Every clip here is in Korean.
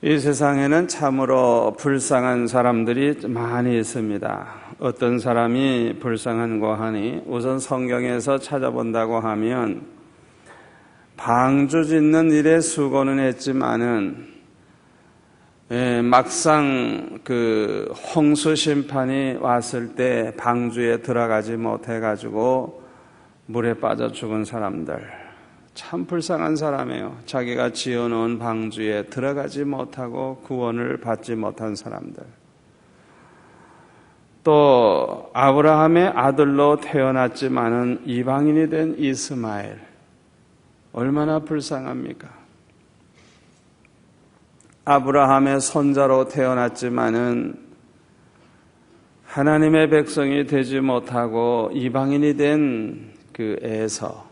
이 세상에는 참으로 불쌍한 사람들이 많이 있습니다. 어떤 사람이 불쌍한고 하니 우선 성경에서 찾아본다고 하면 방주 짓는 일에 수고는 했지만은 막상 그 홍수 심판이 왔을 때 방주에 들어가지 못해가지고 물에 빠져 죽은 사람들, 참 불쌍한 사람이에요. 자기가 지어놓은 방주에 들어가지 못하고 구원을 받지 못한 사람들. 또 아브라함의 아들로 태어났지만은 이방인이 된 이스마엘, 얼마나 불쌍합니까? 아브라함의 손자로 태어났지만은 하나님의 백성이 되지 못하고 이방인이 된 그 에서,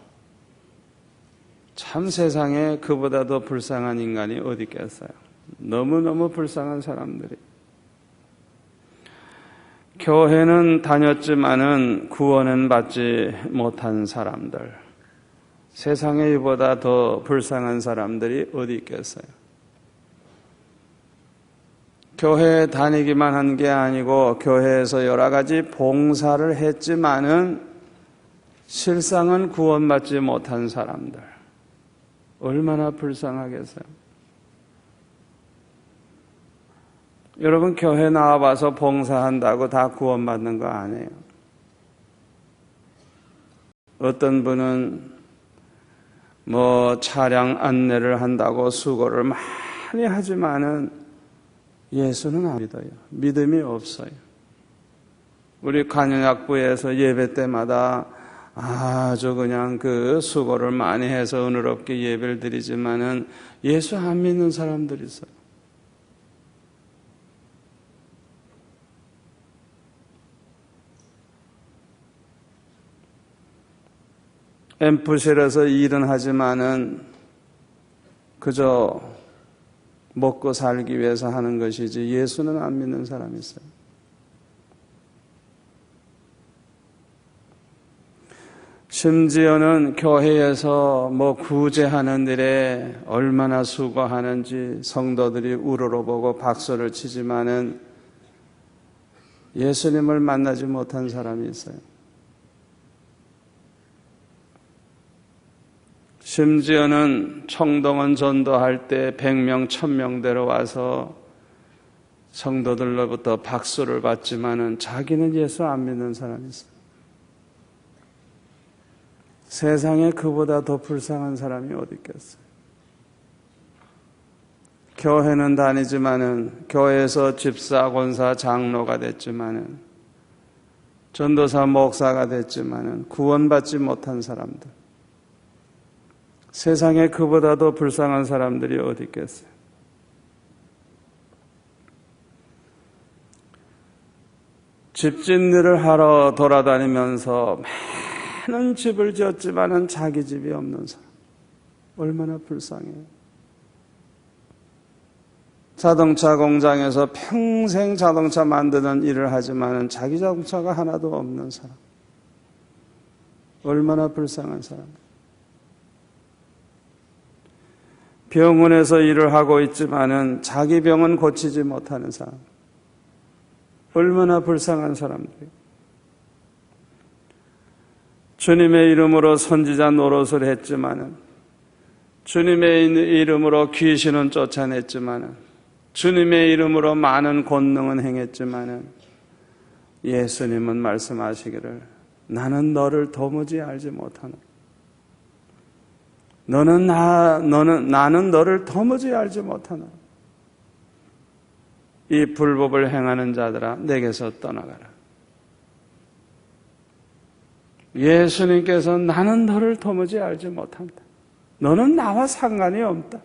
참 세상에 그보다 더 불쌍한 인간이 어디 있겠어요? 너무너무 불쌍한 사람들이. 교회는 다녔지만은 구원은 받지 못한 사람들, 세상에 이보다 더 불쌍한 사람들이 어디 있겠어요? 교회에 다니기만 한 게 아니고 교회에서 여러 가지 봉사를 했지만은 실상은 구원받지 못한 사람들, 얼마나 불쌍하겠어요? 여러분, 교회 나와봐서 봉사한다고 다 구원받는 거 아니에요. 어떤 분은 차량 안내를 한다고 수고를 많이 하지만은 예수는 안 믿어요. 믿음이 없어요. 우리 관현악부에서 예배 때마다 아주 그냥 그 수고를 많이 해서 은혜롭게 예배를 드리지만은 예수 안 믿는 사람들이 있어요. 앰프실에서 일은 하지만은 그저 먹고 살기 위해서 하는 것이지 예수는 안 믿는 사람이 있어요. 심지어는 교회에서 구제하는 일에 얼마나 수고하는지 성도들이 우러러보고 박수를 치지만은 예수님을 만나지 못한 사람이 있어요. 심지어는 청동원 전도할 때 100명, 1000명대로 와서 성도들로부터 박수를 받지만은 자기는 예수 안 믿는 사람이 있어요. 세상에 그보다 더 불쌍한 사람이 어디 있겠어요? 교회는 다니지만은, 교회에서 집사, 권사, 장로가 됐지만은, 전도사, 목사가 됐지만은 구원받지 못한 사람들, 세상에 그보다 더 불쌍한 사람들이 어디 있겠어요? 집짓일을 하러 돌아다니면서 많은 집을 지었지만은 자기 집이 없는 사람, 얼마나 불쌍해요. 자동차 공장에서 평생 자동차 만드는 일을 하지만은 자기 자동차가 하나도 없는 사람, 얼마나 불쌍한 사람. 병원에서 일을 하고 있지만은 자기 병은 고치지 못하는 사람, 얼마나 불쌍한 사람들이에요. 주님의 이름으로 선지자 노릇을 했지만은, 주님의 이름으로 귀신은 쫓아냈지만은, 주님의 이름으로 많은 권능은 행했지만은 예수님은 말씀하시기를 나는 너를 도무지 알지 못하노. 나는 너를 도무지 알지 못하노. 이 불법을 행하는 자들아 내게서 떠나가라. 예수님께서 나는 너를 도무지 알지 못한다. 너는 나와 상관이 없다.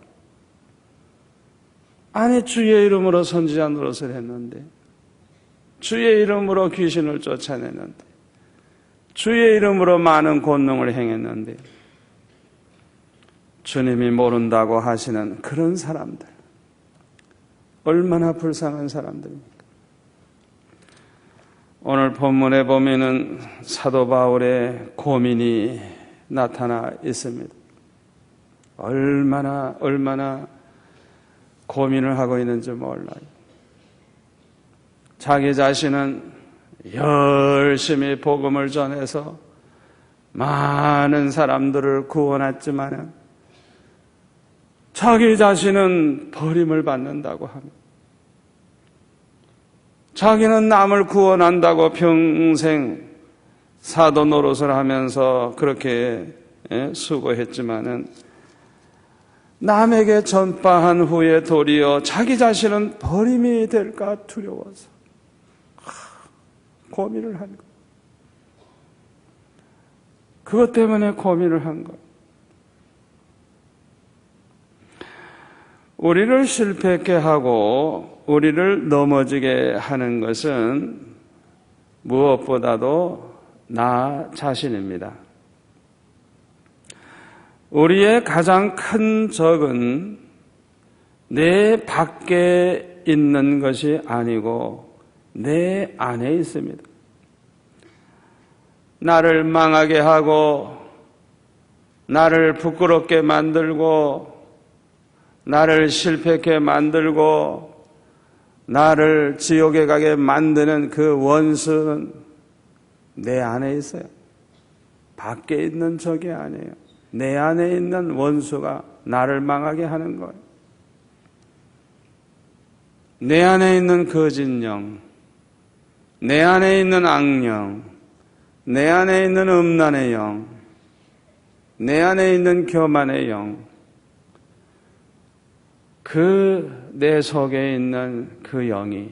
아니, 주의 이름으로 선지자 노릇을 했는데, 주의 이름으로 귀신을 쫓아내는데, 주의 이름으로 많은 권능을 행했는데 주님이 모른다고 하시는 그런 사람들, 얼마나 불쌍한 사람들입니까? 오늘 본문에 보면은 사도 바울의 고민이 나타나 있습니다. 얼마나 고민을 하고 있는지 몰라요. 자기 자신은 열심히 복음을 전해서 많은 사람들을 구원했지만 자기 자신은 버림을 받는다고 합니다. 자기는 남을 구원한다고 평생 사도 노릇을 하면서 그렇게 수고했지만은 남에게 전파한 후에 도리어 자기 자신은 버림이 될까 두려워서 고민을 한 거예요. 그것 때문에 고민을 한 거예요. 우리를 실패하게 하고 우리를 넘어지게 하는 것은 무엇보다도 나 자신입니다. 우리의 가장 큰 적은 내 밖에 있는 것이 아니고 내 안에 있습니다. 나를 망하게 하고 나를 부끄럽게 만들고 나를 실패하게 만들고 나를 지옥에 가게 만드는 그 원수는 내 안에 있어요. 밖에 있는 적이 아니에요. 내 안에 있는 원수가 나를 망하게 하는 거예요. 내 안에 있는 거짓 영, 내 안에 있는 악령, 내 안에 있는 음란의 영, 내 안에 있는 교만의 영, 내 속에 있는 그 영이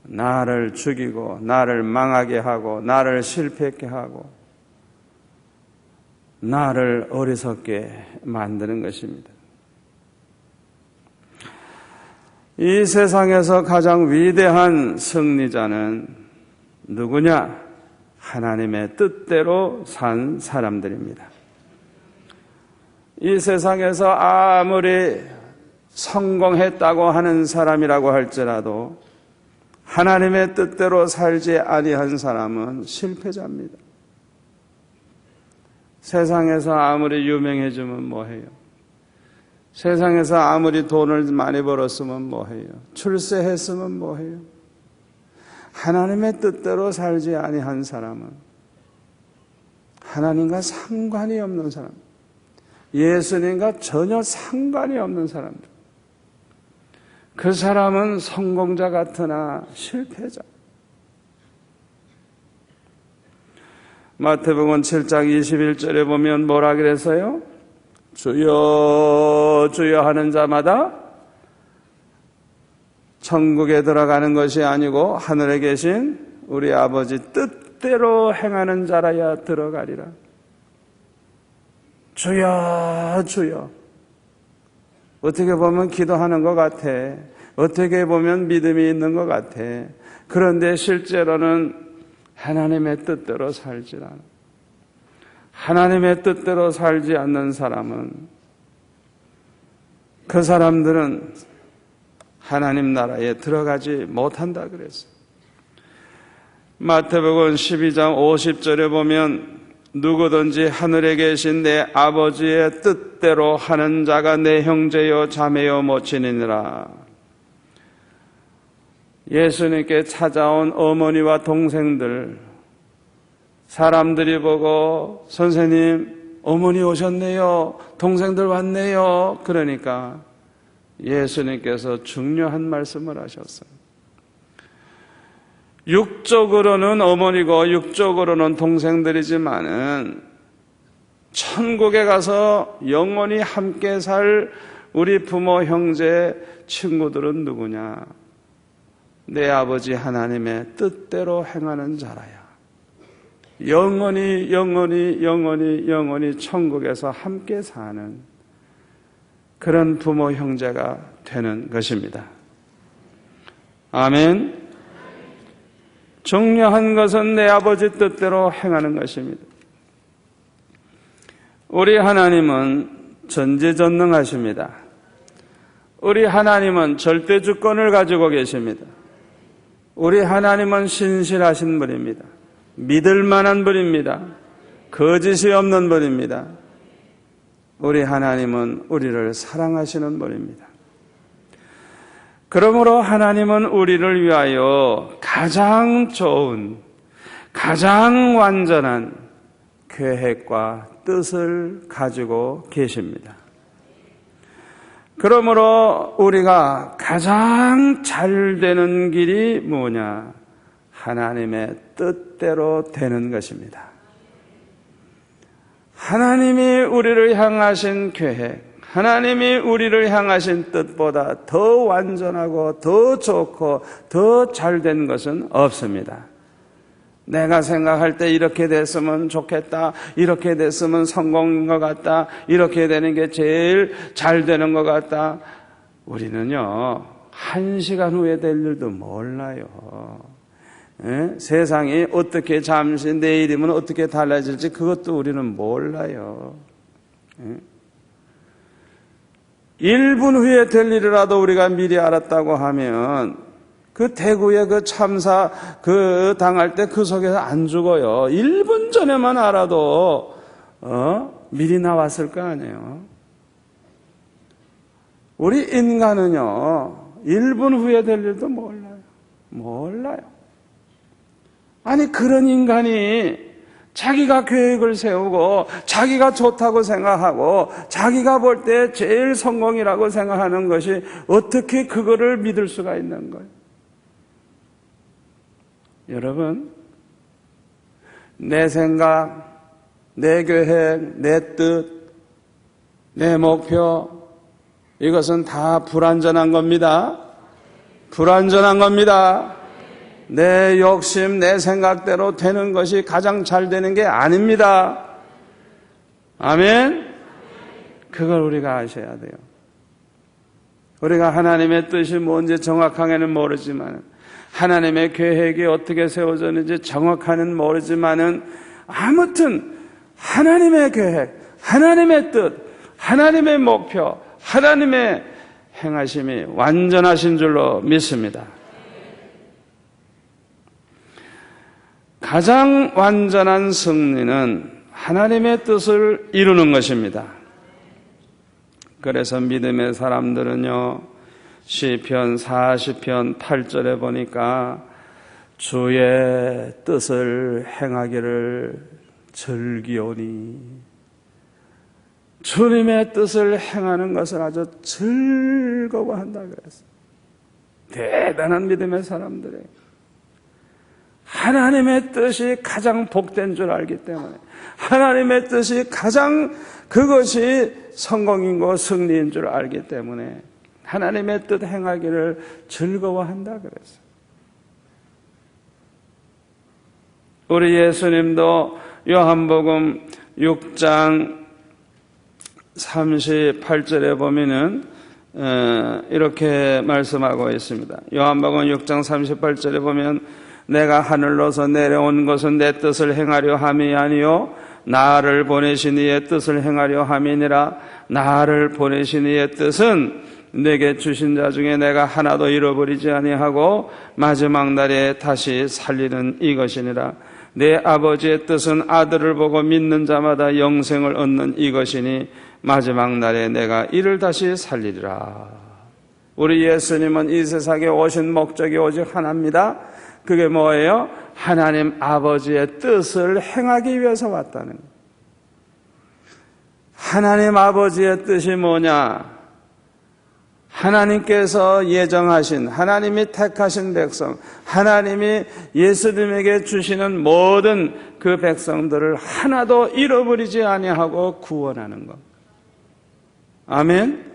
나를 죽이고 나를 망하게 하고 나를 실패하게 하고 나를 어리석게 만드는 것입니다. 이 세상에서 가장 위대한 승리자는 누구냐? 하나님의 뜻대로 산 사람들입니다. 이 세상에서 아무리 성공했다고 하는 사람이라고 할지라도 하나님의 뜻대로 살지 아니한 사람은 실패자입니다. 세상에서 아무리 유명해지면 뭐해요? 세상에서 아무리 돈을 많이 벌었으면 뭐해요? 출세했으면 뭐해요? 하나님의 뜻대로 살지 아니한 사람은 하나님과 상관이 없는 사람, 예수님과 전혀 상관이 없는 사람들, 그 사람은 성공자 같으나 실패자. 마태복음 7장 21절에 보면 뭐라 그랬어요? 주여 주여 하는 자마다 천국에 들어가는 것이 아니고 하늘에 계신 우리 아버지 뜻대로 행하는 자라야 들어가리라. 주여 주여. 어떻게 보면 기도하는 것 같아. 어떻게 보면 믿음이 있는 것 같아. 그런데 실제로는 하나님의 뜻대로 살지 않아. 하나님의 뜻대로 살지 않는 사람은, 그 사람들은 하나님 나라에 들어가지 못한다 그랬어요. 마태복음 12장 50절에 보면 누구든지 하늘에 계신 내 아버지의 뜻대로 하는 자가 내 형제요 자매요 모친이니라. 예수님께 찾아온 어머니와 동생들, 사람들이 보고 선생님 어머니 오셨네요, 동생들 왔네요. 그러니까 예수님께서 중요한 말씀을 하셨어요. 육적으로는 어머니고 육적으로는 동생들이지만은 천국에 가서 영원히 함께 살 우리 부모, 형제, 친구들은 누구냐? 내 아버지 하나님의 뜻대로 행하는 자라야 영원히 영원히 영원히 영원히 천국에서 함께 사는 그런 부모, 형제가 되는 것입니다. 아멘. 중요한 것은 내 아버지 뜻대로 행하는 것입니다. 우리 하나님은 전지전능하십니다. 우리 하나님은 절대 주권을 가지고 계십니다. 우리 하나님은 신실하신 분입니다. 믿을 만한 분입니다. 거짓이 없는 분입니다. 우리 하나님은 우리를 사랑하시는 분입니다. 그러므로 하나님은 우리를 위하여 가장 좋은, 가장 완전한 계획과 뜻을 가지고 계십니다. 그러므로 우리가 가장 잘 되는 길이 뭐냐? 하나님의 뜻대로 되는 것입니다. 하나님이 우리를 향하신 계획, 하나님이 우리를 향하신 뜻보다 더 완전하고 더 좋고 더 잘된 것은 없습니다. 내가 생각할 때 이렇게 됐으면 좋겠다, 이렇게 됐으면 성공인 것 같다, 이렇게 되는 게 제일 잘 되는 것 같다. 우리는요, 1시간 후에 될 일도 몰라요. 세상이 어떻게 잠시 내일이면 어떻게 달라질지 그것도 우리는 몰라요. 1분 후에 될 일이라도 우리가 미리 알았다고 하면 그 대구의 그 참사 그 당할 때 그 속에서 안 죽어요. 1분 전에만 알아도 미리 나왔을 거 아니에요. 우리 인간은요 1분 후에 될 일도 몰라요. 아니 그런 인간이 자기가 계획을 세우고 자기가 좋다고 생각하고 자기가 볼 때 제일 성공이라고 생각하는 것이 어떻게 그거를 믿을 수가 있는 거예요? 여러분, 내 생각, 내 계획, 내 뜻, 내 목표, 이것은 다 불완전한 겁니다. 불완전한 겁니다. 내 욕심, 내 생각대로 되는 것이 가장 잘 되는 게 아닙니다. 아멘? 그걸 우리가 아셔야 돼요. 우리가 하나님의 뜻이 뭔지 정확하게는 모르지만, 하나님의 계획이 어떻게 세워졌는지 정확하게는 모르지만은, 아무튼 하나님의 계획, 하나님의 뜻, 하나님의 목표, 하나님의 행하심이 완전하신 줄로 믿습니다. 가장 완전한 승리는 하나님의 뜻을 이루는 것입니다. 그래서 믿음의 사람들은요, 시편 40편 8절에 보니까 주의 뜻을 행하기를 즐기오니, 주님의 뜻을 행하는 것을 아주 즐거워한다 그랬어요. 대단한 믿음의 사람들이에요. 하나님의 뜻이 가장 복된 줄 알기 때문에, 하나님의 뜻이 가장 그것이 성공이고 승리인 줄 알기 때문에 하나님의 뜻 행하기를 즐거워한다 그랬어요. 우리 예수님도 요한복음 6장 38절에 보면은 이렇게 말씀하고 있습니다. 요한복음 6장 38절에 보면 내가 하늘로서 내려온 것은 내 뜻을 행하려 함이 아니요 나를 보내신 이의 뜻을 행하려 함이니라. 나를 보내신 이의 뜻은 내게 주신 자 중에 내가 하나도 잃어버리지 아니하고 마지막 날에 다시 살리는 이것이니라. 내 아버지의 뜻은 아들을 보고 믿는 자마다 영생을 얻는 이것이니 마지막 날에 내가 이를 다시 살리리라. 우리 예수님은 이 세상에 오신 목적이 오직 하나입니다. 그게 뭐예요? 하나님 아버지의 뜻을 행하기 위해서 왔다는 거예요. 하나님 아버지의 뜻이 뭐냐? 하나님께서 예정하신, 하나님이 택하신 백성, 하나님이 예수님에게 주시는 모든 그 백성들을 하나도 잃어버리지 아니하고 구원하는 것. 아멘?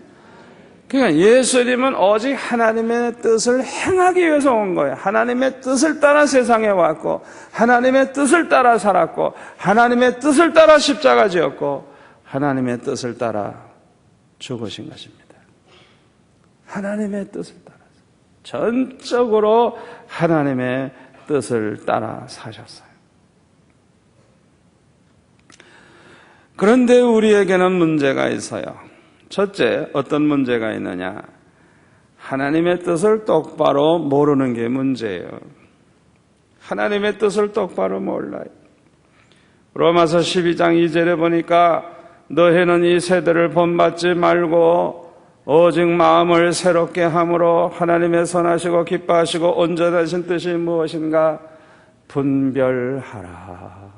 그러니까 예수님은 오직 하나님의 뜻을 행하기 위해서 온 거예요. 하나님의 뜻을 따라 세상에 왔고, 하나님의 뜻을 따라 살았고, 하나님의 뜻을 따라 십자가 지었고, 하나님의 뜻을 따라 죽으신 것입니다. 하나님의 뜻을 따라, 전적으로 하나님의 뜻을 따라 사셨어요. 그런데 우리에게는 문제가 있어요. 첫째, 어떤 문제가 있느냐? 하나님의 뜻을 똑바로 모르는 게 문제예요. 하나님의 뜻을 똑바로 몰라요. 로마서 12장 2절에 보니까 너희는 이 세대를 본받지 말고 오직 마음을 새롭게 함으로 하나님의 선하시고 기뻐하시고 온전하신 뜻이 무엇인가 분별하라.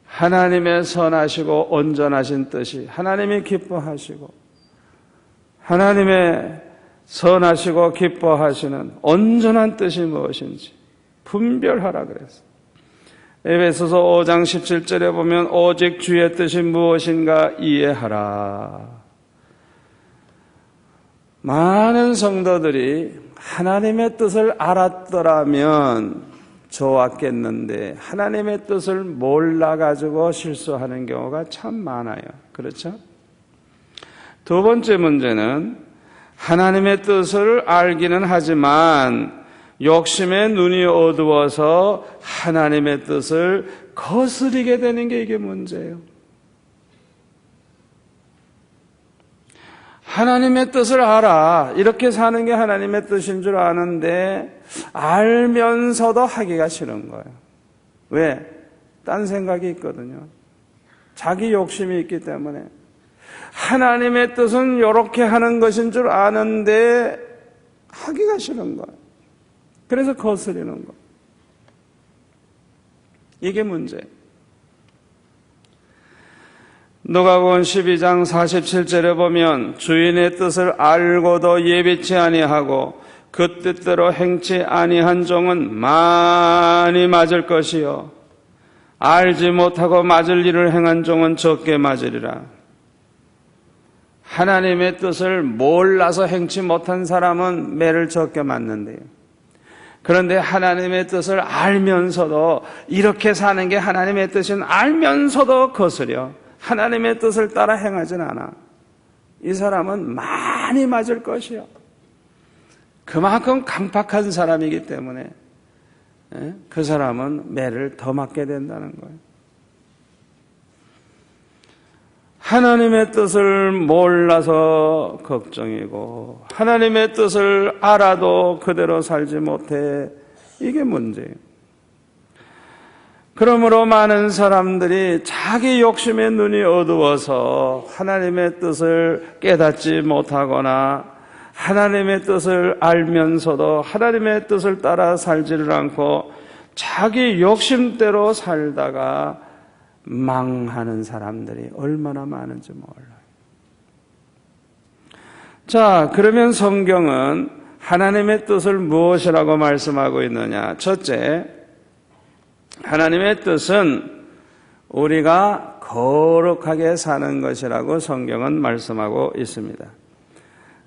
하나님의 선하시고 온전하신 뜻이, 하나님이 기뻐하시고 하나님의 선하시고 기뻐하시는 온전한 뜻이 무엇인지 분별하라 그랬어요. 에베소서 5장 17절에 보면 오직 주의 뜻이 무엇인가 이해하라. 많은 성도들이 하나님의 뜻을 알았더라면 좋았겠는데 하나님의 뜻을 몰라가지고 실수하는 경우가 참 많아요. 그렇죠? 두 번째 문제는 하나님의 뜻을 알기는 하지만 욕심의 눈이 어두워서 하나님의 뜻을 거스리게 되는 게 이게 문제예요. 하나님의 뜻을 알아. 이렇게 사는 게 하나님의 뜻인 줄 아는데 알면서도 하기가 싫은 거예요. 왜? 딴 생각이 있거든요. 자기 욕심이 있기 때문에. 하나님의 뜻은 이렇게 하는 것인 줄 아는데 하기가 싫은 거예요. 그래서 거스리는 거예요. 이게 문제예요. 누가복음 12장 47절에 보면 주인의 뜻을 알고도 예비치 아니하고 그 뜻대로 행치 아니한 종은 많이 맞을 것이요 알지 못하고 맞을 일을 행한 종은 적게 맞으리라. 하나님의 뜻을 몰라서 행치 못한 사람은 매를 적게 맞는데요. 그런데 하나님의 뜻을 알면서도 이렇게 사는 게 하나님의 뜻인 알면서도 거스려 하나님의 뜻을 따라 행하진 않아. 이 사람은 많이 맞을 것이요. 그만큼 강팍한 사람이기 때문에 그 사람은 매를 더 맞게 된다는 거예요. 하나님의 뜻을 몰라서 걱정이고 하나님의 뜻을 알아도 그대로 살지 못해. 이게 문제예요. 그러므로 많은 사람들이 자기 욕심의 눈이 어두워서 하나님의 뜻을 깨닫지 못하거나 하나님의 뜻을 알면서도 하나님의 뜻을 따라 살지를 않고 자기 욕심대로 살다가 망하는 사람들이 얼마나 많은지 몰라요. 자, 그러면 성경은 하나님의 뜻을 무엇이라고 말씀하고 있느냐? 첫째, 하나님의 뜻은 우리가 거룩하게 사는 것이라고 성경은 말씀하고 있습니다.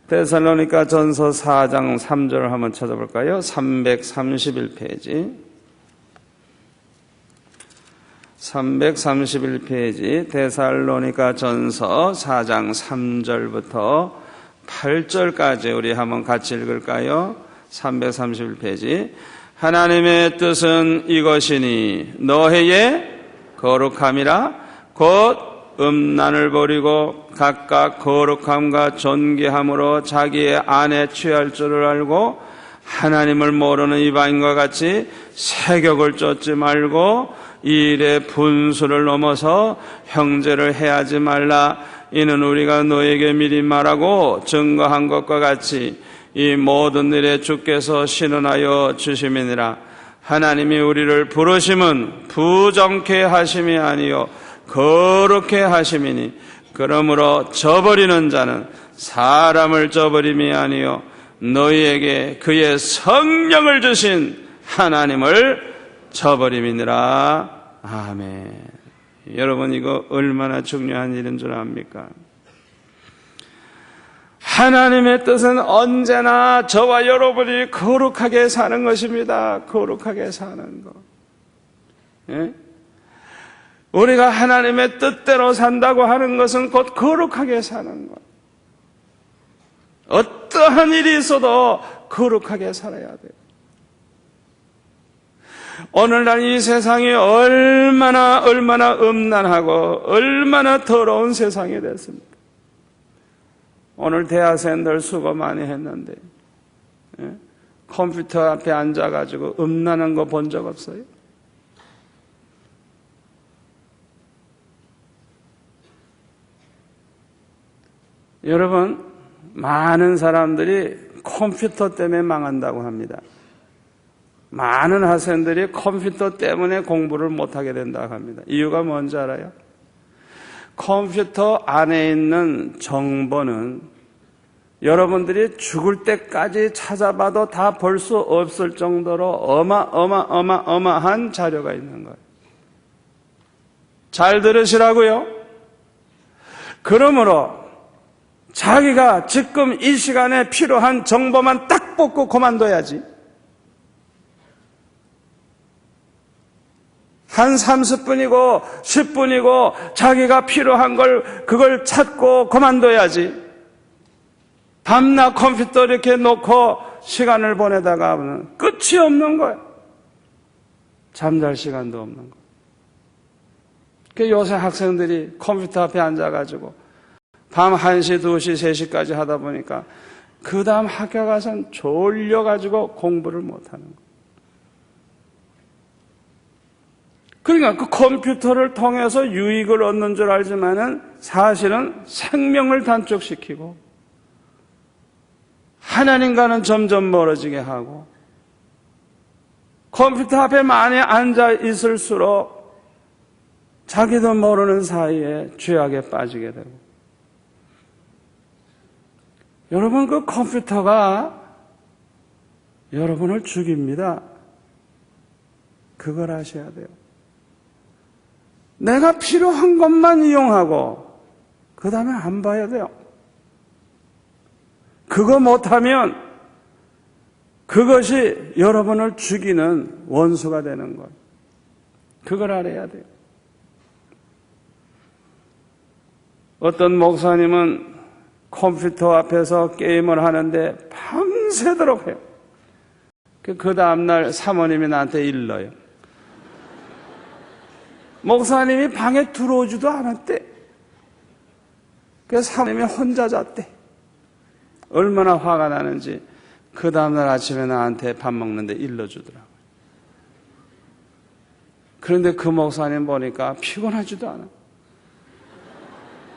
데살로니가 전서 4장 3절을 한번 찾아볼까요? 331페이지. 331페이지 데살로니가 전서 4장 3절부터 8절까지 우리 한번 같이 읽을까요? 331페이지. 하나님의 뜻은 이것이니 너희의 거룩함이라 곧 음란을 버리고 각각 거룩함과 존귀함으로 자기의 안에 취할 줄을 알고 하나님을 모르는 이방인과 같이 세격을 쫓지 말고 이 일의 분수를 넘어서 형제를 해하지 말라. 이는 우리가 너에게 미리 말하고 증거한 것과 같이 이 모든 일에 주께서 신원하여 주심이니라. 하나님이 우리를 부르심은 부정케 하심이 아니요 거룩케 하심이니 그러므로 저버리는 자는 사람을 저버림이 아니요 너희에게 그의 성령을 주신 하나님을 저버림이니라. 아멘. 여러분, 이거 얼마나 중요한 일인 줄 압니까? 하나님의 뜻은 언제나 저와 여러분이 거룩하게 사는 것입니다. 거룩하게 사는 것. 예? 우리가 하나님의 뜻대로 산다고 하는 것은 곧 거룩하게 사는 것. 어떠한 일이 있어도 거룩하게 살아야 돼요. 오늘날 이 세상이 얼마나 음란하고 얼마나 더러운 세상이 됐습니까? 오늘 대학생들 수고 많이 했는데 컴퓨터 앞에 앉아가지고 음란한 거 본 적 없어요? 여러분, 많은 사람들이 컴퓨터 때문에 망한다고 합니다. 많은 학생들이 컴퓨터 때문에 공부를 못하게 된다고 합니다. 이유가 뭔지 알아요? 컴퓨터 안에 있는 정보는 여러분들이 죽을 때까지 찾아봐도 다 볼 수 없을 정도로 어마어마한 자료가 있는 거예요. 잘 들으시라고요. 그러므로 자기가 지금 이 시간에 필요한 정보만 딱 뽑고 그만둬야지. 한 30분이고 10분이고 자기가 필요한 그걸 찾고 그만둬야지. 밤낮 컴퓨터 이렇게 놓고 시간을 보내다가 끝이 없는 거예요. 잠잘 시간도 없는 거예요. 요새 학생들이 컴퓨터 앞에 앉아가지고 밤 1시, 2시, 3시까지 하다 보니까 그 다음 학교 가서는 졸려가지고 공부를 못하는 거예요. 그러니까 그 컴퓨터를 통해서 유익을 얻는 줄 알지만은 사실은 생명을 단축시키고 하나님과는 점점 멀어지게 하고 컴퓨터 앞에 많이 앉아 있을수록 자기도 모르는 사이에 죄악에 빠지게 되고 여러분 그 컴퓨터가 여러분을 죽입니다. 그걸 아셔야 돼요. 내가 필요한 것만 이용하고 그 다음에 안 봐야 돼요. 그거 못하면 그것이 여러분을 죽이는 원수가 되는 거예요. 그걸 알아야 돼요. 어떤 목사님은 컴퓨터 앞에서 게임을 하는데 밤새도록 해요. 그 다음날 사모님이 나한테 일러요. 목사님이 방에 들어오지도 않았대. 그래서 사모님이 혼자 잤대. 얼마나 화가 나는지 그 다음날 아침에 나한테 밥 먹는데 일러주더라고요. 그런데 그 목사님 보니까 피곤하지도 않아.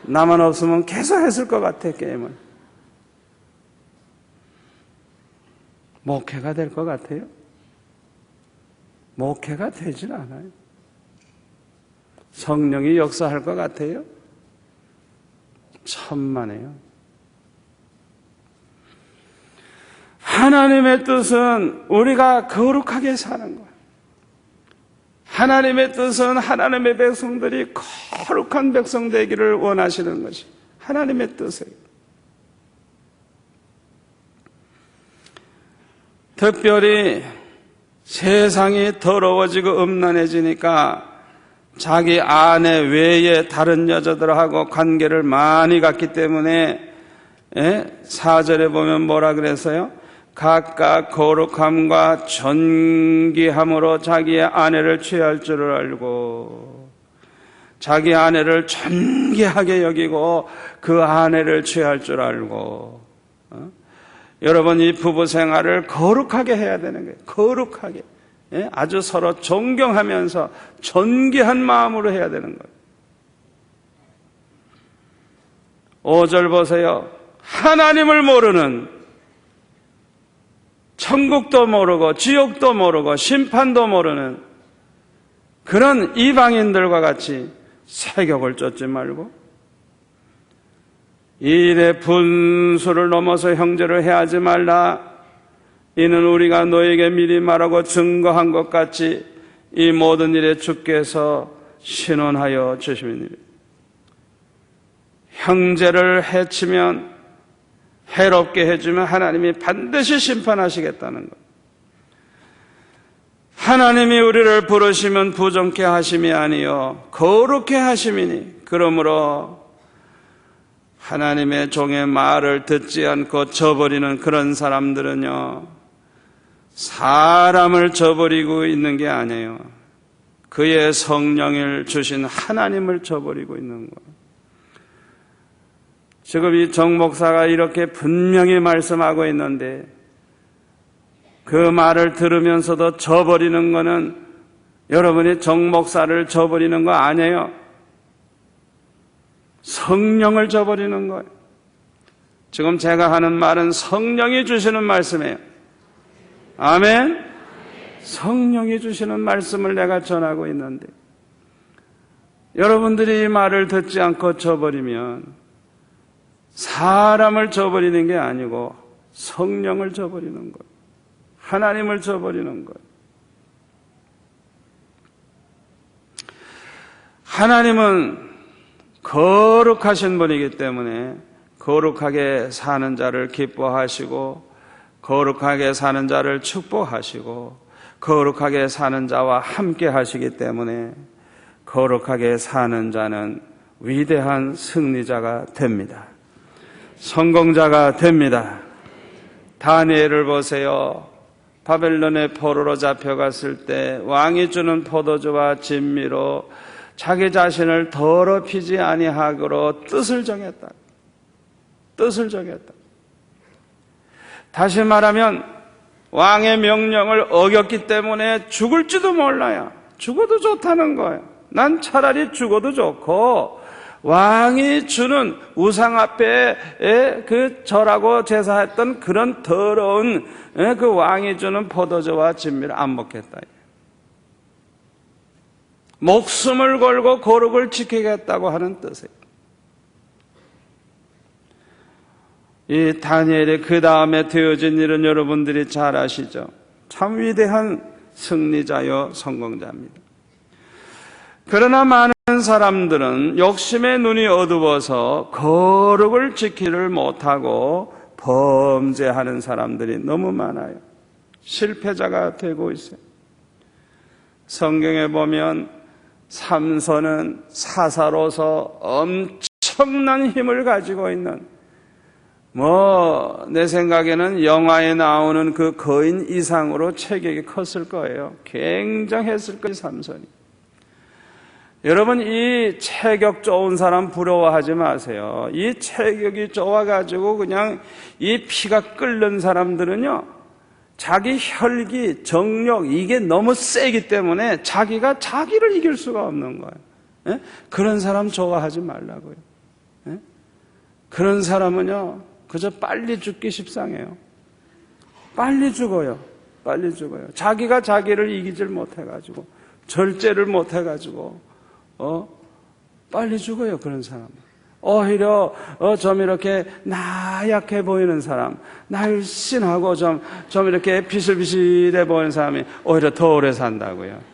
나만 없으면 계속 했을 것 같아, 게임을. 목회가 될 것 같아요? 목회가 되진 않아요. 성령이 역사할 것 같아요? 천만에요. 하나님의 뜻은 우리가 거룩하게 사는 거예요. 하나님의 뜻은 하나님의 백성들이 거룩한 백성 되기를 원하시는 것이 하나님의 뜻이에요. 특별히 세상이 더러워지고 음란해지니까 자기 아내 외에 다른 여자들하고 관계를 많이 갖기 때문에 4절에 보면 뭐라 그랬어요? 각각 거룩함과 존귀함으로 자기의 아내를 취할 줄을 알고 자기 아내를 존귀하게 여기고 그 아내를 취할 줄 알고 여러분 이 부부 생활을 거룩하게 해야 되는 거예요. 거룩하게. 아주 서로 존경하면서 존귀한 마음으로 해야 되는 거예요. 5절 보세요. 하나님을 모르는 천국도 모르고 지옥도 모르고 심판도 모르는 그런 이방인들과 같이 세격을 쫓지 말고 이 일의 분수를 넘어서 형제를 해하지 말라. 이는 우리가 너에게 미리 말하고 증거한 것 같이 이 모든 일에 주께서 신원하여 주심이니라. 형제를 해치면 해롭게 해주면 하나님이 반드시 심판하시겠다는 것. 하나님이 우리를 부르시면 부정케 하심이 아니요 거룩케 하심이니 그러므로 하나님의 종의 말을 듣지 않고 저버리는 그런 사람들은요 사람을 저버리고 있는 게 아니에요. 그의 성령을 주신 하나님을 저버리고 있는 거예요. 지금 이 정 목사가 이렇게 분명히 말씀하고 있는데 그 말을 들으면서도 저버리는 거는 여러분이 정 목사를 저버리는 거 아니에요. 성령을 저버리는 거예요. 지금 제가 하는 말은 성령이 주시는 말씀이에요. 아멘? 성령이 주시는 말씀을 내가 전하고 있는데 여러분들이 이 말을 듣지 않고 저버리면 사람을 저버리는 게 아니고 성령을 저버리는 거예요. 하나님을 저버리는 거예요. 하나님은 거룩하신 분이기 때문에 거룩하게 사는 자를 기뻐하시고 거룩하게 사는 자를 축복하시고 거룩하게 사는 자와 함께 하시기 때문에 거룩하게 사는 자는 위대한 승리자가 됩니다. 성공자가 됩니다. 다니엘을 보세요. 바벨론의 포로로 잡혀갔을 때 왕이 주는 포도주와 진미로 자기 자신을 더럽히지 아니하기로 뜻을 정했다. 뜻을 정했다. 다시 말하면 왕의 명령을 어겼기 때문에 죽을지도 몰라요. 죽어도 좋다는 거예요. 난 차라리 죽어도 좋고 왕이 주는 우상 앞에 그 절하고 제사했던 그런 더러운 그 왕이 주는 포도주와 진미를 안 먹겠다. 목숨을 걸고 거룩을 지키겠다고 하는 뜻이에요. 이 다니엘의 그 다음에 되어진 일은 여러분들이 잘 아시죠? 참 위대한 승리자요 성공자입니다. 그러나 많은 사람들은 욕심의 눈이 어두워서 거룩을 지키를 못하고 범죄하는 사람들이 너무 많아요. 실패자가 되고 있어요. 성경에 보면 삼손은 사사로서 엄청난 힘을 가지고 있는 내 생각에는 영화에 나오는 그 거인 이상으로 체격이 컸을 거예요. 굉장했을 거예요, 삼손이. 여러분, 이 체격 좋은 사람 부러워하지 마세요. 이 체격이 좋아가지고 그냥 이 피가 끓는 사람들은요, 자기 혈기, 정력, 이게 너무 세기 때문에 자기가 자기를 이길 수가 없는 거예요. 예? 그런 사람 좋아하지 말라고요. 예? 그런 사람은요, 그저 빨리 죽기 십상해요. 빨리 죽어요. 빨리 죽어요. 자기가 자기를 이기질 못해가지고, 절제를 못해가지고, 빨리 죽어요, 그런 사람은. 오히려, 좀 이렇게 나약해 보이는 사람, 날씬하고 좀 이렇게 비실비실해 보이는 사람이 오히려 더 오래 산다고요.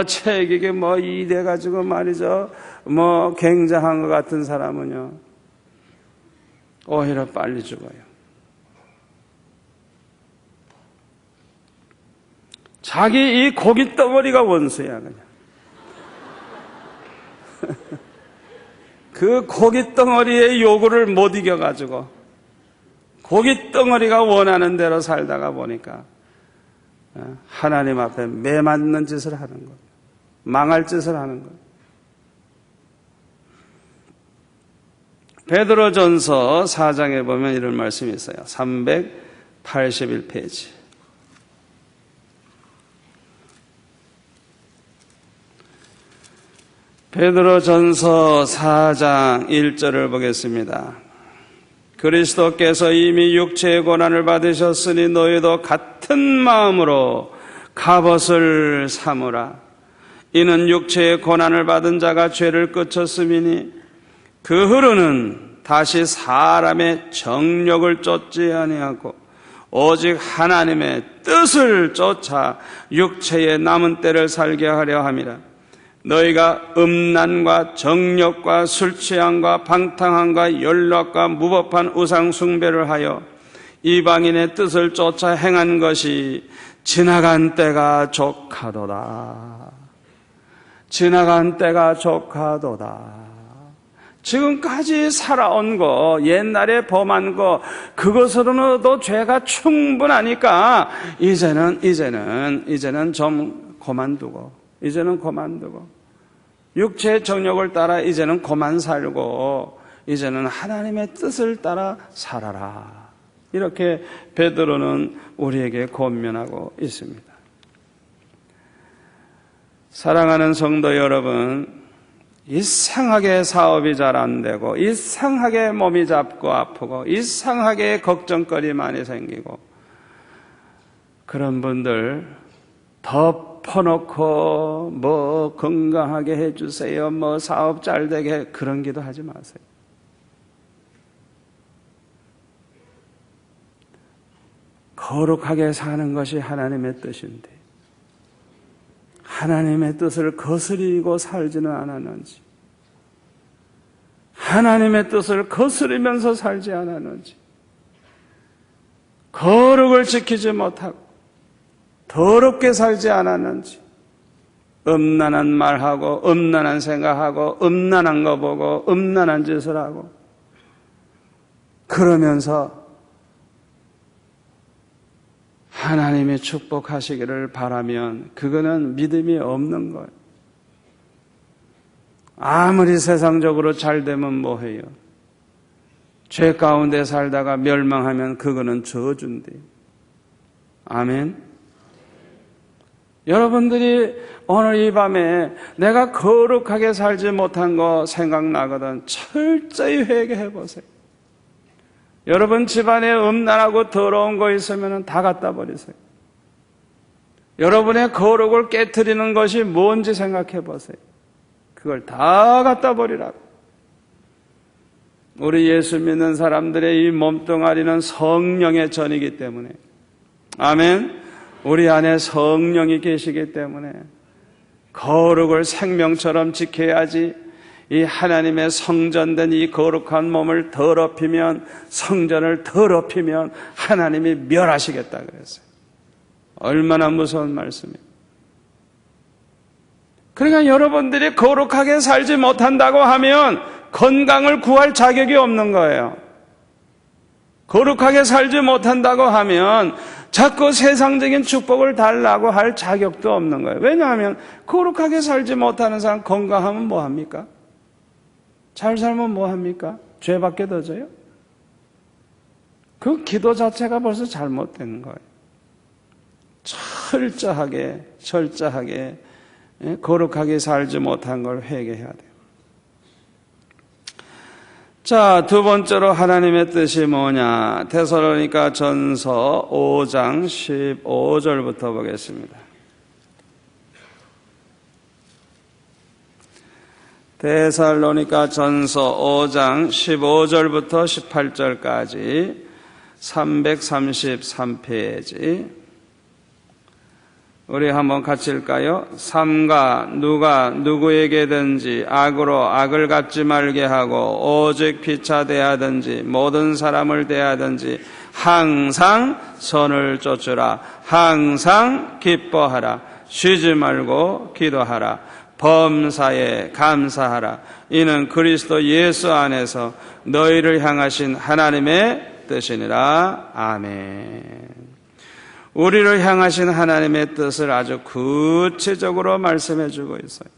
체격이 이래가지고 말이죠. 굉장한 것 같은 사람은요, 오히려 빨리 죽어요. 자기 이 고깃 덩어리가 원수야, 그냥. 그 고깃 덩어리의 요구를 못 이겨가지고, 고깃 덩어리가 원하는 대로 살다가 보니까, 하나님 앞에 매맞는 짓을 하는 거예요. 망할 짓을 하는 거예요. 베드로전서 4장에 보면 이런 말씀이 있어요. 381페이지. 베드로전서 4장 1절을 보겠습니다. 그리스도께서 이미 육체의 고난을 받으셨으니 너희도 같은 마음으로 갑옷을 삼으라. 이는 육체의 고난을 받은 자가 죄를 끝쳤음이니 그 후로는 다시 사람의 정욕을 쫓지 아니하고 오직 하나님의 뜻을 쫓아 육체의 남은 때를 살게 하려 함이라. 너희가 음란과 정욕과 술취함과 방탕함과 연락과 무법한 우상 숭배를 하여 이방인의 뜻을 쫓아 행한 것이 지나간 때가 족하도다. 지나간 때가 족하도다. 지금까지 살아온 거, 옛날에 범한 거, 그것으로도 죄가 충분하니까 이제는 좀 그만두고, 육체의 정욕을 따라 이제는 그만 살고 이제는 하나님의 뜻을 따라 살아라. 이렇게 베드로는 우리에게 권면하고 있습니다. 사랑하는 성도 여러분, 이상하게 사업이 잘 안 되고, 이상하게 몸이 잡고 아프고, 이상하게 걱정거리 많이 생기고, 그런 분들 덮어놓고 뭐 건강하게 해주세요, 뭐 사업 잘 되게, 그런 기도 하지 마세요. 거룩하게 사는 것이 하나님의 뜻인데 하나님의 뜻을 거스리고 살지는 않았는지, 하나님의 뜻을 거스리면서 살지 않았는지, 거룩을 지키지 못하고 더럽게 살지 않았는지, 음란한 말하고 음란한 생각하고 음란한 거 보고 음란한 짓을 하고, 그러면서 하나님이 축복하시기를 바라면 그거는 믿음이 없는 거예요. 아무리 세상적으로 잘 되면 뭐해요? 죄 가운데 살다가 멸망하면 그거는 저주인데. 아멘. 여러분들이 오늘 이 밤에 내가 거룩하게 살지 못한 거 생각나거든 철저히 회개해 보세요. 여러분 집안에 음란하고 더러운 거 있으면 다 갖다 버리세요. 여러분의 거룩을 깨트리는 것이 뭔지 생각해 보세요. 그걸 다 갖다 버리라고. 우리 예수 믿는 사람들의 이 몸뚱아리는 성령의 전이기 때문에, 아멘. 우리 안에 성령이 계시기 때문에 거룩을 생명처럼 지켜야지. 이 하나님의 성전된 이 거룩한 몸을 더럽히면, 성전을 더럽히면 하나님이 멸하시겠다 그랬어요. 얼마나 무서운 말씀이에요. 그러니까 여러분들이 거룩하게 살지 못한다고 하면 건강을 구할 자격이 없는 거예요. 거룩하게 살지 못한다고 하면 자꾸 세상적인 축복을 달라고 할 자격도 없는 거예요. 왜냐하면 거룩하게 살지 못하는 사람 건강하면 뭐합니까? 잘 살면 뭐합니까? 죄밖에 더 져요? 그 기도 자체가 벌써 잘못된 거예요. 철저하게 거룩하게 살지 못한 걸 회개해야 돼요. 자, 두 번째로 하나님의 뜻이 뭐냐? 데살로니가 전서 5장 15절부터 보겠습니다. 데살로니가 전서 5장 15절부터 18절까지 333페이지. 우리 한번 같이 읽까요? 삼가 누가 누구에게든지 악으로 악을 갚지 말게 하고 오직 피차 대하든지 모든 사람을 대하든지 항상 선을 쫓으라. 항상 기뻐하라. 쉬지 말고 기도하라. 범사에 감사하라. 이는 그리스도 예수 안에서 너희를 향하신 하나님의 뜻이니라. 아멘. 우리를 향하신 하나님의 뜻을 아주 구체적으로 말씀해 주고 있어요.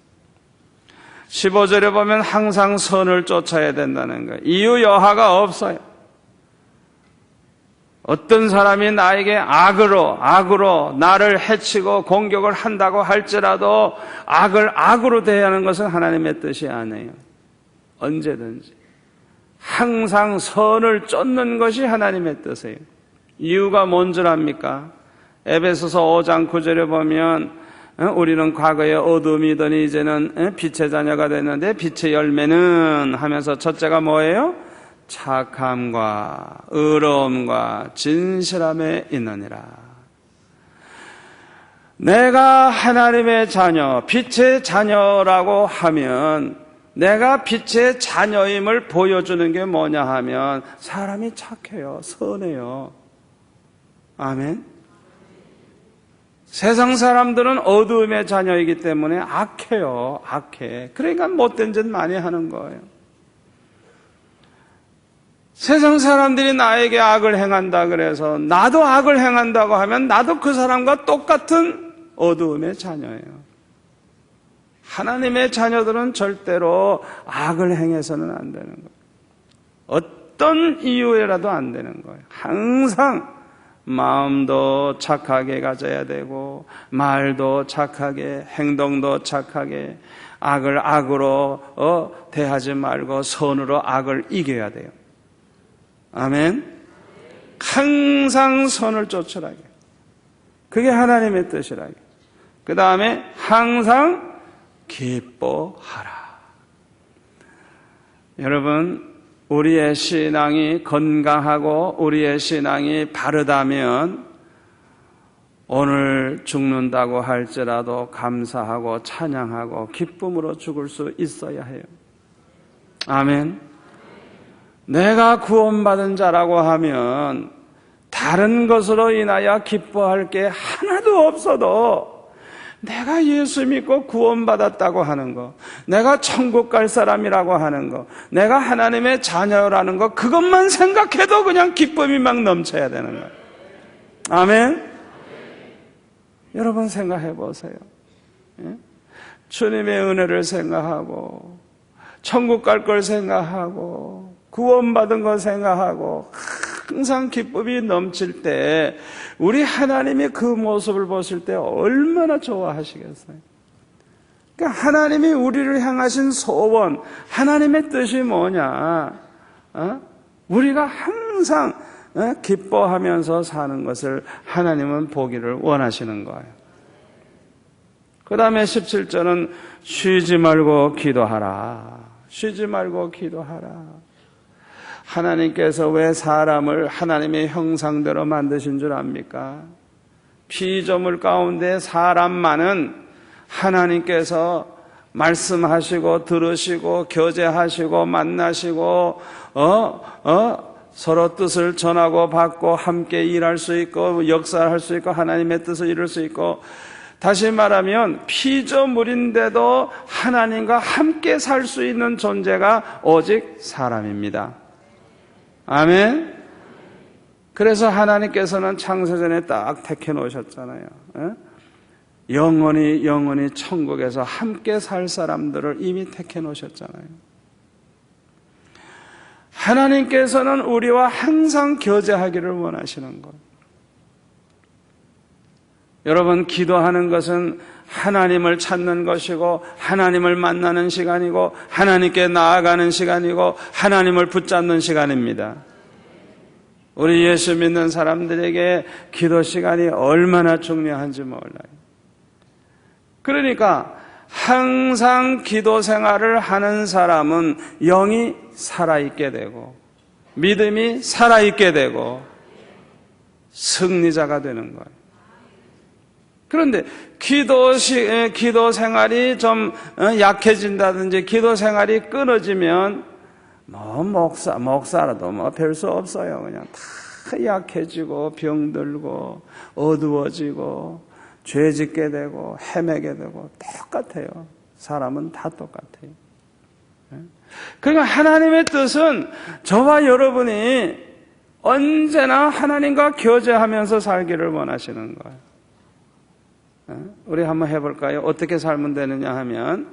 15절에 보면 항상 선을 쫓아야 된다는 거예요. 이유 여하가 없어요. 어떤 사람이 나에게 악으로 나를 해치고 공격을 한다고 할지라도 악을 악으로 대하는 것은 하나님의 뜻이 아니에요. 언제든지 항상 선을 쫓는 것이 하나님의 뜻이에요. 이유가 뭔 줄 압니까? 에베소서 5장 9절에 보면 우리는 과거에 어둠이더니 이제는 빛의 자녀가 됐는데 빛의 열매는 하면서 첫째가 뭐예요? 착함과 의로움과 진실함에 있느니라. 내가 하나님의 자녀, 빛의 자녀라고 하면 내가 빛의 자녀임을 보여주는 게 뭐냐 하면 사람이 착해요. 선해요. 아멘. 세상 사람들은 어두움의 자녀이기 때문에 악해요. 악해. 그러니까 못된 짓 많이 하는 거예요. 세상 사람들이 나에게 악을 행한다 그래서 나도 악을 행한다고 하면 나도 그 사람과 똑같은 어두움의 자녀예요. 하나님의 자녀들은 절대로 악을 행해서는 안 되는 거예요. 어떤 이유에라도 안 되는 거예요. 항상 마음도 착하게 가져야 되고 말도 착하게, 행동도 착하게, 악을 악으로 대하지 말고 선으로 악을 이겨야 돼요. 아멘. 항상 선을 쫓으라게. 그게 하나님의 뜻이라게. 그 다음에 항상 기뻐하라. 여러분, 우리의 신앙이 건강하고 우리의 신앙이 바르다면 오늘 죽는다고 할지라도 감사하고 찬양하고 기쁨으로 죽을 수 있어야 해요. 아멘. 내가 구원받은 자라고 하면 다른 것으로 인하여 기뻐할 게 하나도 없어도 내가 예수 믿고 구원받았다고 하는 거, 내가 천국 갈 사람이라고 하는 거, 내가 하나님의 자녀라는 거, 그것만 생각해도 그냥 기쁨이 막 넘쳐야 되는 거예요. 아멘. 여러분 생각해 보세요. 주님의 은혜를 생각하고 천국 갈 걸 생각하고 구원받은 걸 생각하고 항상 기쁨이 넘칠 때 우리 하나님이 그 모습을 보실 때 얼마나 좋아하시겠어요. 그러니까 하나님이 우리를 향하신 소원, 하나님의 뜻이 뭐냐? 우리가 항상 기뻐하면서 사는 것을 하나님은 보기를 원하시는 거예요. 그 다음에 17절은 쉬지 말고 기도하라. 쉬지 말고 기도하라. 하나님께서 왜 사람을 하나님의 형상대로 만드신 줄 압니까? 피조물 가운데 사람만은 하나님께서 말씀하시고 들으시고 교제하시고 만나시고 서로 뜻을 전하고 받고 함께 일할 수 있고 역사할 수 있고 하나님의 뜻을 이룰 수 있고, 다시 말하면 피조물인데도 하나님과 함께 살 수 있는 존재가 오직 사람입니다. 아멘. 그래서 하나님께서는 창세전에 딱 택해 놓으셨잖아요. 영원히 천국에서 함께 살 사람들을 이미 택해 놓으셨잖아요. 하나님께서는 우리와 항상 교제하기를 원하시는 것. 여러분, 기도하는 것은 하나님을 찾는 것이고 하나님을 만나는 시간이고 하나님께 나아가는 시간이고 하나님을 붙잡는 시간입니다. 우리 예수 믿는 사람들에게 기도 시간이 얼마나 중요한지 몰라요. 그러니까 항상 기도 생활을 하는 사람은 영이 살아있게 되고 믿음이 살아있게 되고 승리자가 되는 거예요. 그런데 기도 생활이 좀 약해진다든지 기도 생활이 끊어지면 목사라도 별 수 없어요. 그냥 다 약해지고 병들고 어두워지고 죄 짓게 되고 헤매게 되고 똑같아요. 사람은 다 똑같아요. 그러니까 하나님의 뜻은 저와 여러분이 언제나 하나님과 교제하면서 살기를 원하시는 거예요. 우리 한번 해볼까요? 어떻게 살면 되느냐 하면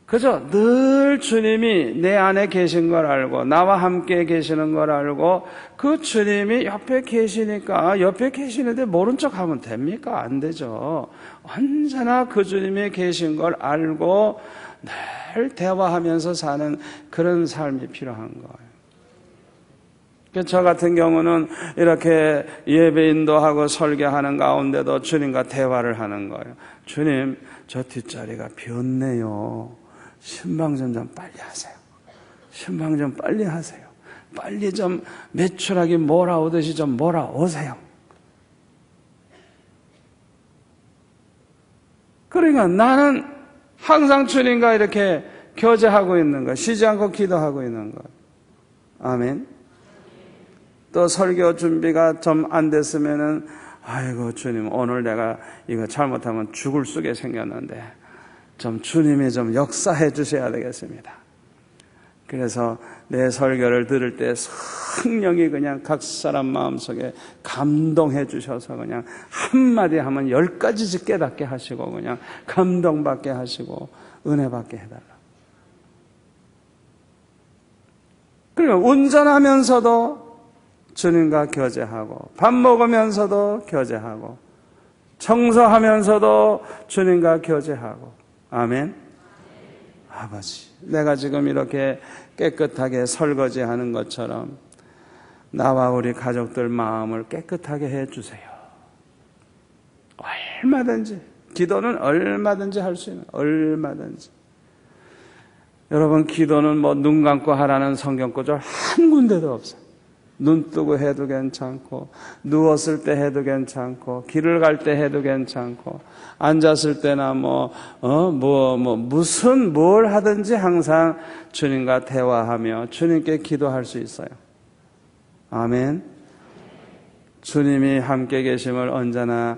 그죠? 늘 주님이 내 안에 계신 걸 알고 나와 함께 계시는 걸 알고 그 주님이 옆에 계시니까 옆에 계시는데 모른 척 하면 됩니까? 안 되죠. 언제나 그 주님이 계신 걸 알고 늘 대화하면서 사는 그런 삶이 필요한 거예요. 저 같은 경우는 이렇게 예배 인도하고 설교하는 가운데도 주님과 대화를 하는 거예요. 주님, 저 뒷자리가 비었네요. 신방 좀 빨리 하세요. 신방 좀 빨리 하세요. 빨리 좀 매출하기 몰아오듯이 좀 몰아오세요. 그러니까 나는 항상 주님과 이렇게 교제하고 있는 거예요. 쉬지 않고 기도하고 있는 거예요. 아멘. 또 설교 준비가 좀 안 됐으면은 아이고 주님, 오늘 내가 이거 잘못하면 죽을 수게 생겼는데 좀 주님이 좀 역사해 주셔야 되겠습니다. 그래서 내 설교를 들을 때 성령이 그냥 각 사람 마음속에 감동해 주셔서 그냥 한마디 하면 10가지씩 깨닫게 하시고 그냥 감동받게 하시고 은혜 받게 해달라. 그리고 운전하면서도 주님과 교제하고, 밥 먹으면서도 교제하고, 청소하면서도 주님과 교제하고. 아멘. 아버지, 내가 지금 이렇게 깨끗하게 설거지하는 것처럼 나와 우리 가족들 마음을 깨끗하게 해주세요. 얼마든지, 기도는 얼마든지 할 수 있는, 얼마든지. 여러분, 기도는 뭐 눈 감고 하라는 성경 구절 한 군데도 없어요. 눈 뜨고 해도 괜찮고, 누웠을 때 해도 괜찮고, 길을 갈 때 해도 괜찮고, 앉았을 때나 무슨 뭘 하든지 항상 주님과 대화하며 주님께 기도할 수 있어요. 아멘. 주님이 함께 계심을 언제나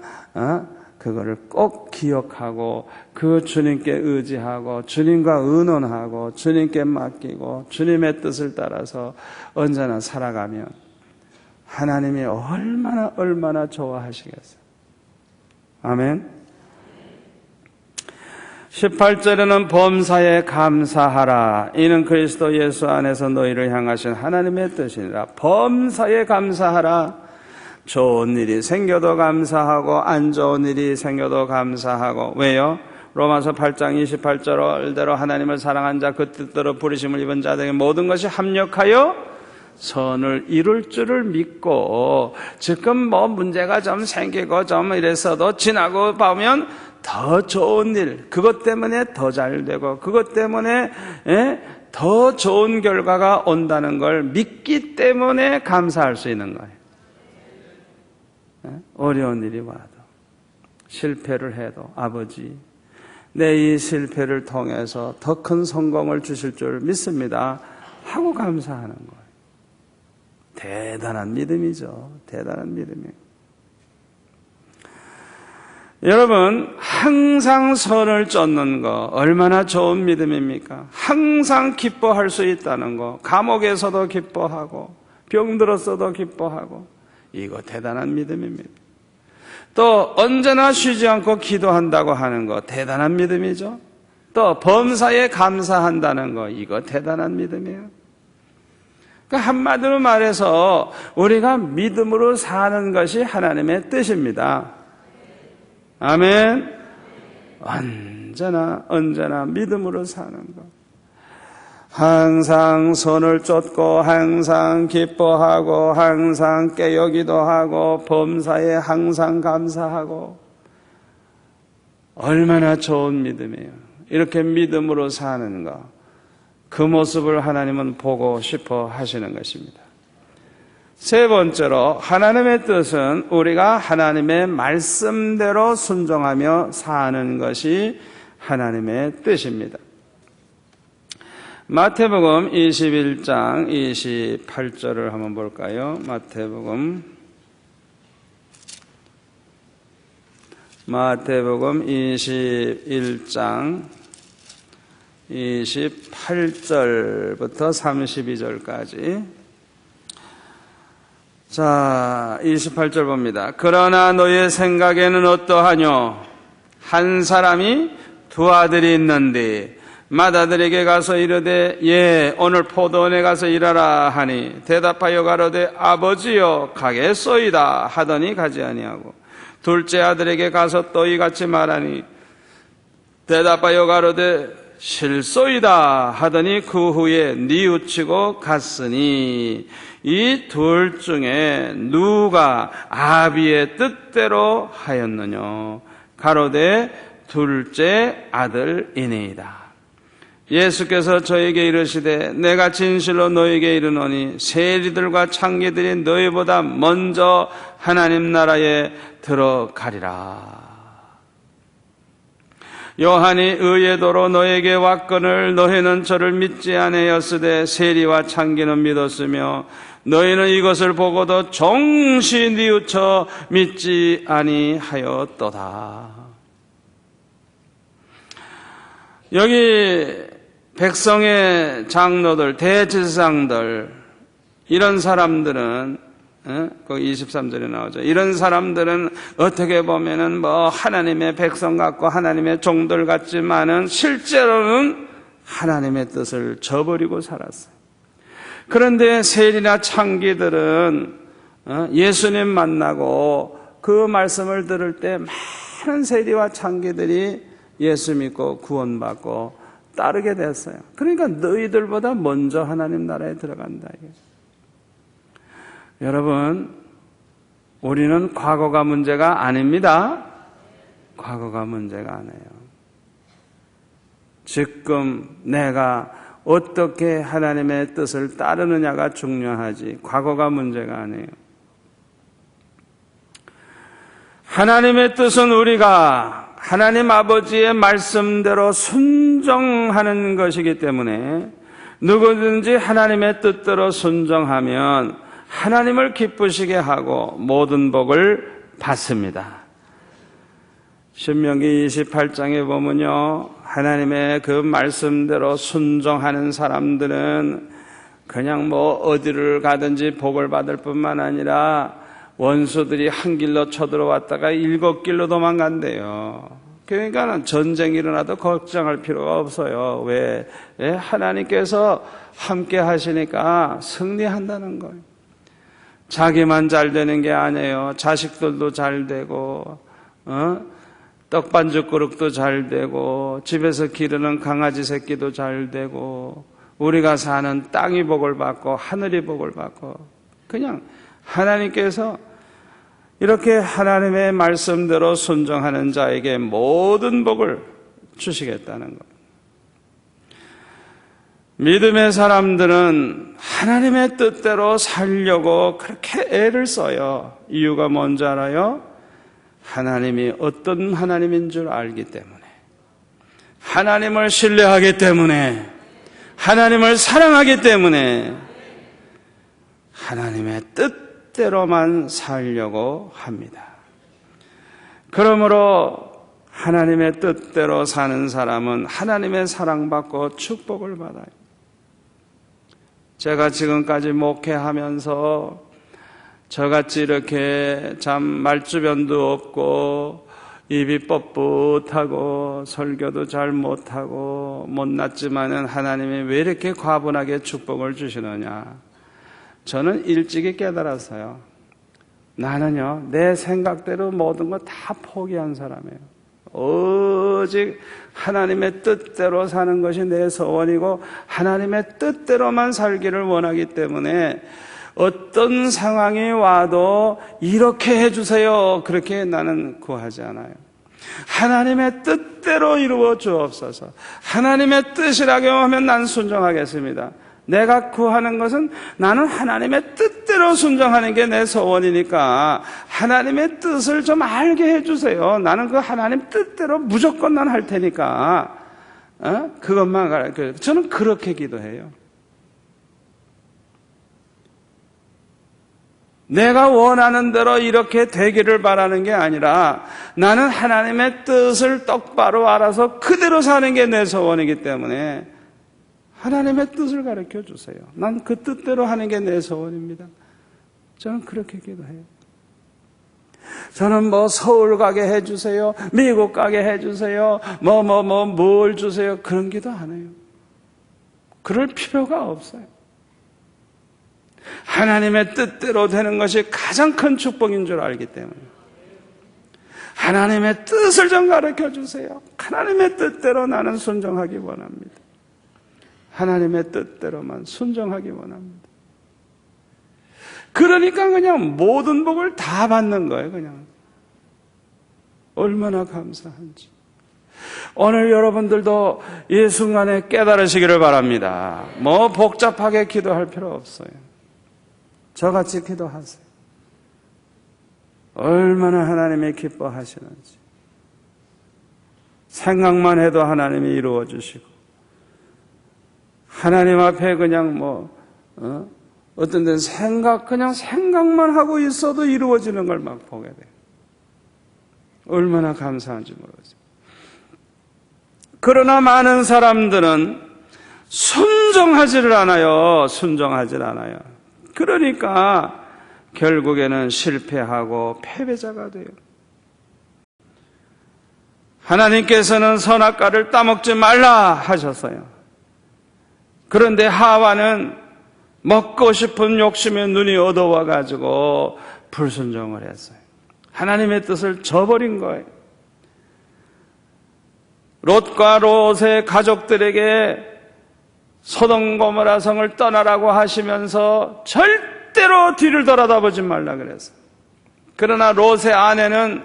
그거를 꼭 기억하고 그 주님께 의지하고 주님과 의논하고 주님께 맡기고 주님의 뜻을 따라서 언제나 살아가면 하나님이 얼마나 좋아하시겠어요. 아멘. 18절에는 범사에 감사하라. 이는 그리스도 예수 안에서 너희를 향하신 하나님의 뜻이니라. 범사에 감사하라. 좋은 일이 생겨도 감사하고 안 좋은 일이 생겨도 감사하고. 왜요? 로마서 8장 28절대로 하나님을 사랑한 자 그 뜻대로 부르심을 입은 자들에게 모든 것이 합력하여 선을 이룰 줄을 믿고, 지금 문제가 좀 생기고 좀 이랬어도 지나고 보면 더 좋은 일, 그것 때문에 더 잘 되고 그것 때문에 더 좋은 결과가 온다는 걸 믿기 때문에 감사할 수 있는 거예요. 어려운 일이 와도, 실패를 해도 아버지, 내 이 실패를 통해서 더 큰 성공을 주실 줄 믿습니다 하고 감사하는 거예요. 대단한 믿음이죠. 대단한 믿음이에요. 여러분, 항상 선을 쫓는 거 얼마나 좋은 믿음입니까? 항상 기뻐할 수 있다는 거, 감옥에서도 기뻐하고 병들었어도 기뻐하고, 이거 대단한 믿음입니다. 또 언제나 쉬지 않고 기도한다고 하는 거 대단한 믿음이죠. 또 범사에 감사한다는 거, 이거 대단한 믿음이에요. 그러니까 한마디로 말해서 우리가 믿음으로 사는 것이 하나님의 뜻입니다. 아멘. 언제나 믿음으로 사는 것. 항상 선을 쫓고 항상 기뻐하고 항상 깨어기도 하고 범사에 항상 감사하고, 얼마나 좋은 믿음이에요. 이렇게 믿음으로 사는 것, 그 모습을 하나님은 보고 싶어 하시는 것입니다. 세 번째로, 하나님의 뜻은 우리가 하나님의 말씀대로 순종하며 사는 것이 하나님의 뜻입니다. 마태복음 21장 28절을 한번 볼까요? 마태복음 21장 28절부터 32절까지. 자, 28절 봅니다. 그러나 너의 생각에는 어떠하뇨? 한 사람이 두 아들이 있는데 맏아들에게 가서 이르되 예, 오늘 포도원에 가서 일하라 하니 대답하여 가로되 아버지여 가겠소이다 하더니 가지 아니하고, 둘째 아들에게 가서 또 이같이 말하니 대답하여 가로되 실소이다 하더니 그 후에 뉘우치고 갔으니, 이 둘 중에 누가 아비의 뜻대로 하였느냐? 가로되 둘째 아들이니이다. 예수께서 저에게 이르시되 내가 진실로 너에게 이르노니 세리들과 창기들이 너희보다 먼저 하나님 나라에 들어가리라. 요한이 의의 도로 너에게 왔거늘 너희는 저를 믿지 아니하였으되 세리와 창기는 믿었으며 너희는 이것을 보고도 종시 뉘우쳐 믿지 아니하였도다. 여기 백성의 장로들, 대제사장들, 이런 사람들은, 거기 23절에 나오죠. 이런 사람들은 어떻게 보면은 하나님의 백성 같고 하나님의 종들 같지만은 실제로는 하나님의 뜻을 저버리고 살았어요. 그런데 세리나 창기들은 예수님 만나고 그 말씀을 들을 때 많은 세리와 창기들이 예수 믿고 구원받고 따르게 됐어요. 그러니까 너희들보다 먼저 하나님 나라에 들어간다. 여러분, 우리는 과거가 문제가 아닙니다. 과거가 문제가 아니에요. 지금 내가 어떻게 하나님의 뜻을 따르느냐가 중요하지 과거가 문제가 아니에요. 하나님의 뜻은 우리가 하나님 아버지의 말씀대로 순종하는 것이기 때문에 누구든지 하나님의 뜻대로 순종하면 하나님을 기쁘시게 하고 모든 복을 받습니다. 신명기 28장에 보면요, 하나님의 그 말씀대로 순종하는 사람들은 그냥 뭐 어디를 가든지 복을 받을 뿐만 아니라 원수들이 한 길로 쳐들어왔다가 7길로 도망간대요. 그러니까 전쟁이 일어나도 걱정할 필요가 없어요. 왜? 하나님께서 함께 하시니까 승리한다는 거예요. 자기만 잘 되는 게 아니에요. 자식들도 잘 되고 떡반죽 그릇도 잘 되고 집에서 기르는 강아지 새끼도 잘 되고 우리가 사는 땅이 복을 받고 하늘이 복을 받고 그냥 하나님께서 이렇게 하나님의 말씀대로 순종하는 자에게 모든 복을 주시겠다는 거예요. 믿음의 사람들은 하나님의 뜻대로 살려고 그렇게 애를 써요. 이유가 뭔지 알아요? 하나님이 어떤 하나님인 줄 알기 때문에, 하나님을 신뢰하기 때문에, 하나님을 사랑하기 때문에 하나님의 뜻대로만 살려고 합니다. 그러므로 하나님의 뜻대로 사는 사람은 하나님의 사랑받고 축복을 받아요. 제가 지금까지 목회하면서 저같이 이렇게 참 말주변도 없고 입이 뻣뻣하고 설교도 잘 못하고 못났지만은 하나님이 왜 이렇게 과분하게 축복을 주시느냐, 저는 일찍이 깨달았어요. 나는요, 내 생각대로 모든 거 다 포기한 사람이에요. 오직 하나님의 뜻대로 사는 것이 내 소원이고 하나님의 뜻대로만 살기를 원하기 때문에 어떤 상황이 와도 이렇게 해주세요, 그렇게 나는 구하지 않아요. 하나님의 뜻대로 이루어 주옵소서. 하나님의 뜻이라고 하면 난 순종하겠습니다. 내가 구하는 것은 나는 하나님의 뜻대로 순종하는 게 내 소원이니까 하나님의 뜻을 좀 알게 해주세요. 나는 그 하나님 뜻대로 무조건 난 할 테니까 그것만 가르쳐요. 저는 그렇게 기도해요. 내가 원하는 대로 이렇게 되기를 바라는 게 아니라 나는 하나님의 뜻을 똑바로 알아서 그대로 사는 게 내 소원이기 때문에 하나님의 뜻을 가르쳐 주세요. 난 그 뜻대로 하는 게 내 소원입니다. 저는 그렇게 기도해요. 저는 뭐 서울 가게 해주세요, 미국 가게 해주세요, 뭘 주세요, 그런 기도 안 해요. 그럴 필요가 없어요. 하나님의 뜻대로 되는 것이 가장 큰 축복인 줄 알기 때문에 하나님의 뜻을 좀 가르쳐 주세요. 하나님의 뜻대로 나는 순종하기 원합니다. 하나님의 뜻대로만 순종하기 원합니다. 그러니까 그냥 모든 복을 다 받는 거예요. 그냥 얼마나 감사한지. 오늘 여러분들도 이 순간에 깨달으시기를 바랍니다. 뭐 복잡하게 기도할 필요 없어요. 저같이 기도하세요. 얼마나 하나님이 기뻐하시는지. 생각만 해도 하나님이 이루어 주시고, 하나님 앞에 그냥 어떤 데는 그냥 생각만 하고 있어도 이루어지는 걸 막 보게 돼요. 얼마나 감사한지 모르겠어요. 그러나 많은 사람들은 순종하지를 않아요. 순종하지를 않아요. 그러니까 결국에는 실패하고 패배자가 돼요. 하나님께서는 선악과를 따먹지 말라 하셨어요. 그런데 하와는 먹고 싶은 욕심에 눈이 어두워 가지고 불순종을 했어요. 하나님의 뜻을 저버린 거예요. 롯과 롯의 가족들에게 소돔 고모라 성을 떠나라고 하시면서 절대로 뒤를 돌아다보지 말라 그랬어요. 그러나 롯의 아내는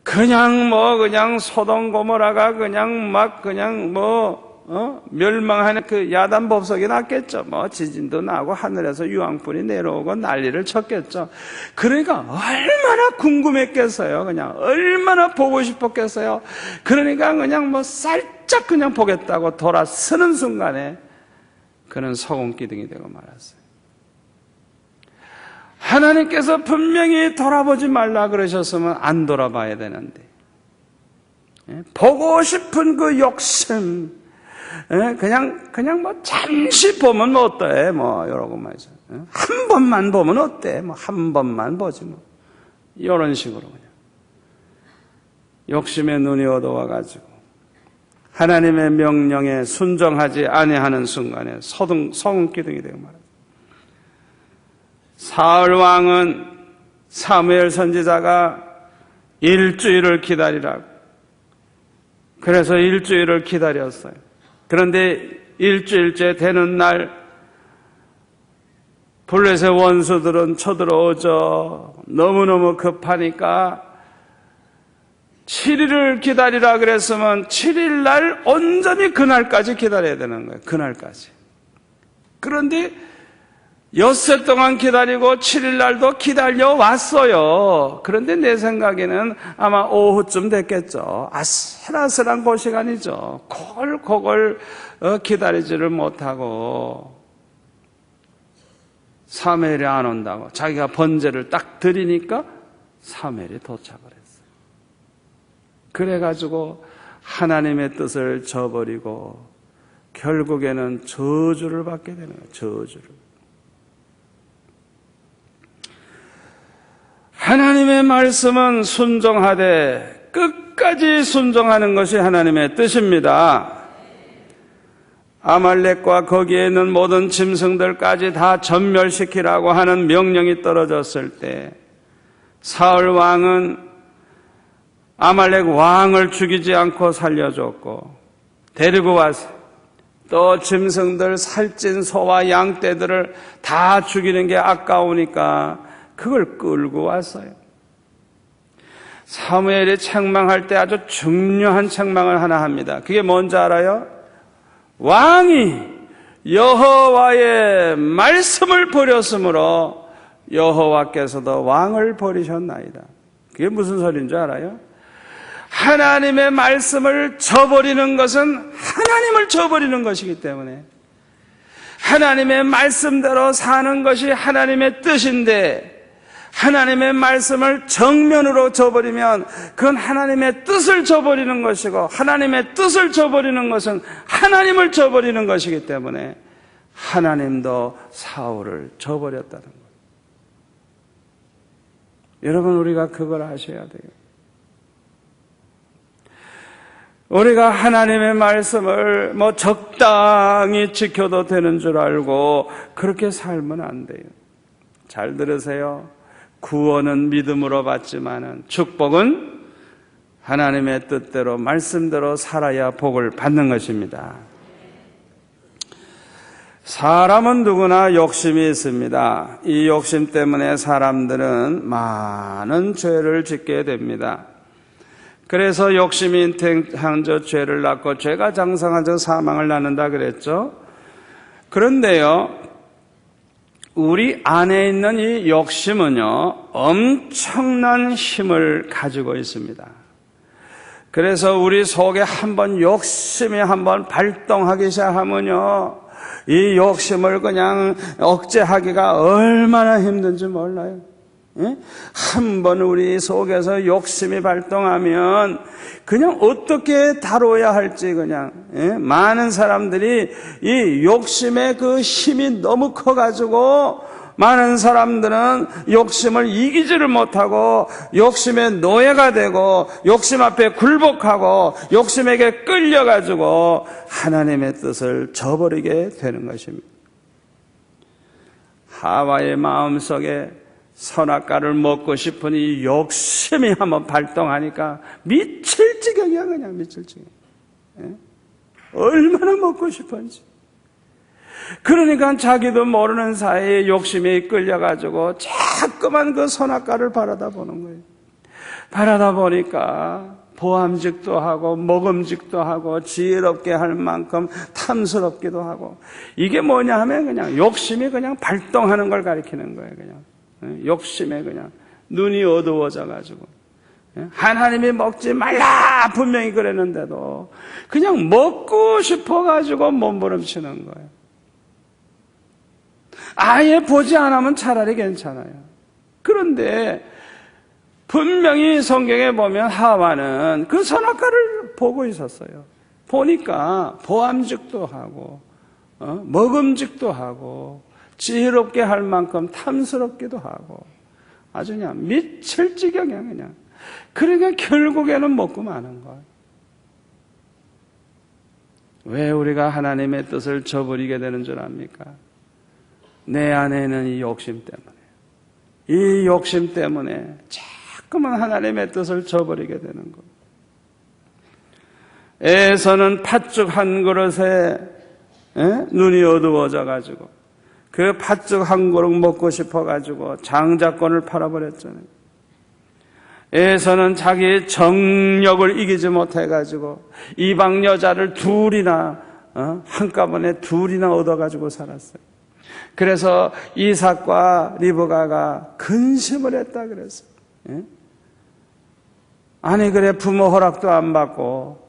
그냥 소돔 고모라가 멸망하는 그 야단 법석이 났겠죠. 지진도 나고 하늘에서 유황불이 내려오고 난리를 쳤겠죠. 그러니까 얼마나 궁금했겠어요. 얼마나 보고 싶었겠어요. 그러니까 살짝 보겠다고 돌아서는 순간에 그는 소금기둥이 되고 말았어요. 하나님께서 분명히 돌아보지 말라 그러셨으면 안 돌아봐야 되는데, 보고 싶은 그 욕심, 그냥 잠시 보면 어때? 이러고 말이죠. 한 번만 보면 어때? 한 번만 보지 이런 식으로 욕심에 눈이 어두워가지고 하나님의 명령에 순종하지 아니하는 순간에 소금기둥이 되고 말이죠. 사울 왕은 사무엘 선지자가 일주일을 기다리라고, 그래서 일주일을 기다렸어요. 그런데 일주일째 되는 날 블레셋 원수들은 쳐들어오죠. 너무너무 급하니까 7일을 기다리라 그랬으면 7일 날 온전히 그날까지 기다려야 되는 거예요. 그날까지. 그런데 엿새 동안 기다리고 7일 날도 기다려왔어요. 그런데 내 생각에는 아마 오후쯤 됐겠죠. 아슬아슬한 그 시간이죠. 고글고글 기다리지를 못하고 사무엘이 안 온다고 자기가 번제를 딱 드리니까 사무엘이 도착을 했어요. 그래가지고 하나님의 뜻을 저버리고 결국에는 저주를 받게 되는 거예요. 저주를. 하나님의 말씀은 순종하되 끝까지 순종하는 것이 하나님의 뜻입니다. 아말렉과 거기에 있는 모든 짐승들까지 다 전멸시키라고 하는 명령이 떨어졌을 때 사울 왕은 아말렉 왕을 죽이지 않고 살려줬고 데리고 와서 또 짐승들 살찐 소와 양떼들을 다 죽이는 게 아까우니까 그걸 끌고 왔어요. 사무엘이 책망할 때 아주 중요한 책망을 하나 합니다. 그게 뭔지 알아요? 왕이 여호와의 말씀을 버렸으므로 여호와께서도 왕을 버리셨나이다. 그게 무슨 소리인 줄 알아요? 하나님의 말씀을 저버리는 것은 하나님을 저버리는 것이기 때문에 하나님의 말씀대로 사는 것이 하나님의 뜻인데 하나님의 말씀을 정면으로 저버리면 그건 하나님의 뜻을 저버리는 것이고 하나님의 뜻을 저버리는 것은 하나님을 저버리는 것이기 때문에 하나님도 사울을 저버렸다는 거예요. 여러분, 우리가 그걸 아셔야 돼요. 우리가 하나님의 말씀을 적당히 지켜도 되는 줄 알고 그렇게 살면 안 돼요. 잘 들으세요. 구원은 믿음으로 받지만은 축복은 하나님의 뜻대로 말씀대로 살아야 복을 받는 것입니다. 사람은 누구나 욕심이 있습니다. 이 욕심 때문에 사람들은 많은 죄를 짓게 됩니다. 그래서 욕심이 잉태한 죄를 낳고 죄가 장성한 사망을 낳는다 그랬죠. 그런데요, 우리 안에 있는 이 욕심은요, 엄청난 힘을 가지고 있습니다. 그래서 우리 속에 한번 욕심이 한번 발동하기 시작하면요, 이 욕심을 그냥 억제하기가 얼마나 힘든지 몰라요. 한번 우리 속에서 욕심이 발동하면 그냥 어떻게 다뤄야 할지 그냥 많은 사람들이 이 욕심의 그 힘이 너무 커가지고 많은 사람들은 욕심을 이기지를 못하고 욕심의 노예가 되고 욕심 앞에 굴복하고 욕심에게 끌려가지고 하나님의 뜻을 저버리게 되는 것입니다. 하와의 마음속에 선악과를 먹고 싶은 이 욕심이 한번 발동하니까 미칠 지경이야. 그냥 미칠 지경. 얼마나 먹고 싶은지. 그러니까 자기도 모르는 사이에 욕심에 끌려가지고 자꾸만 그 선악과를 바라다 보는 거예요. 바라다 보니까 보암직도 하고 먹음직도 하고 지혜롭게 할 만큼 탐스럽기도 하고, 이게 뭐냐 하면 그냥 욕심이 그냥 발동하는 걸 가리키는 거예요. 그냥 욕심에 그냥 눈이 어두워져 가지고, 하나님이 먹지 말라 분명히 그랬는데도 그냥 먹고 싶어 가지고 몸부림치는 거예요. 아예 보지 않으면 차라리 괜찮아요. 그런데 분명히 성경에 보면 하와는 그 선악과를 보고 있었어요. 보니까 보암직도 하고 먹음직도 하고 지혜롭게 할 만큼 탐스럽기도 하고 아주 그냥 미칠 지경이야 그냥. 그러니까 결국에는 먹고 마는 거예요. 왜 우리가 하나님의 뜻을 저버리게 되는 줄 압니까? 내 안에는 이 욕심 때문에, 이 욕심 때문에 자꾸만 하나님의 뜻을 저버리게 되는 거예요. 에서는 팥죽 한 그릇에 눈이 어두워져 가지고 그 팥죽 한 그릇 먹고 싶어 가지고 장자권을 팔아버렸잖아요. 에서는 자기 정력을 이기지 못해 가지고 이방 여자를 둘이나 한꺼번에 둘이나 얻어 가지고 살았어요. 그래서 이삭과 리브가가 근심을 했다 그랬어요. 아니 그래 부모 허락도 안 받고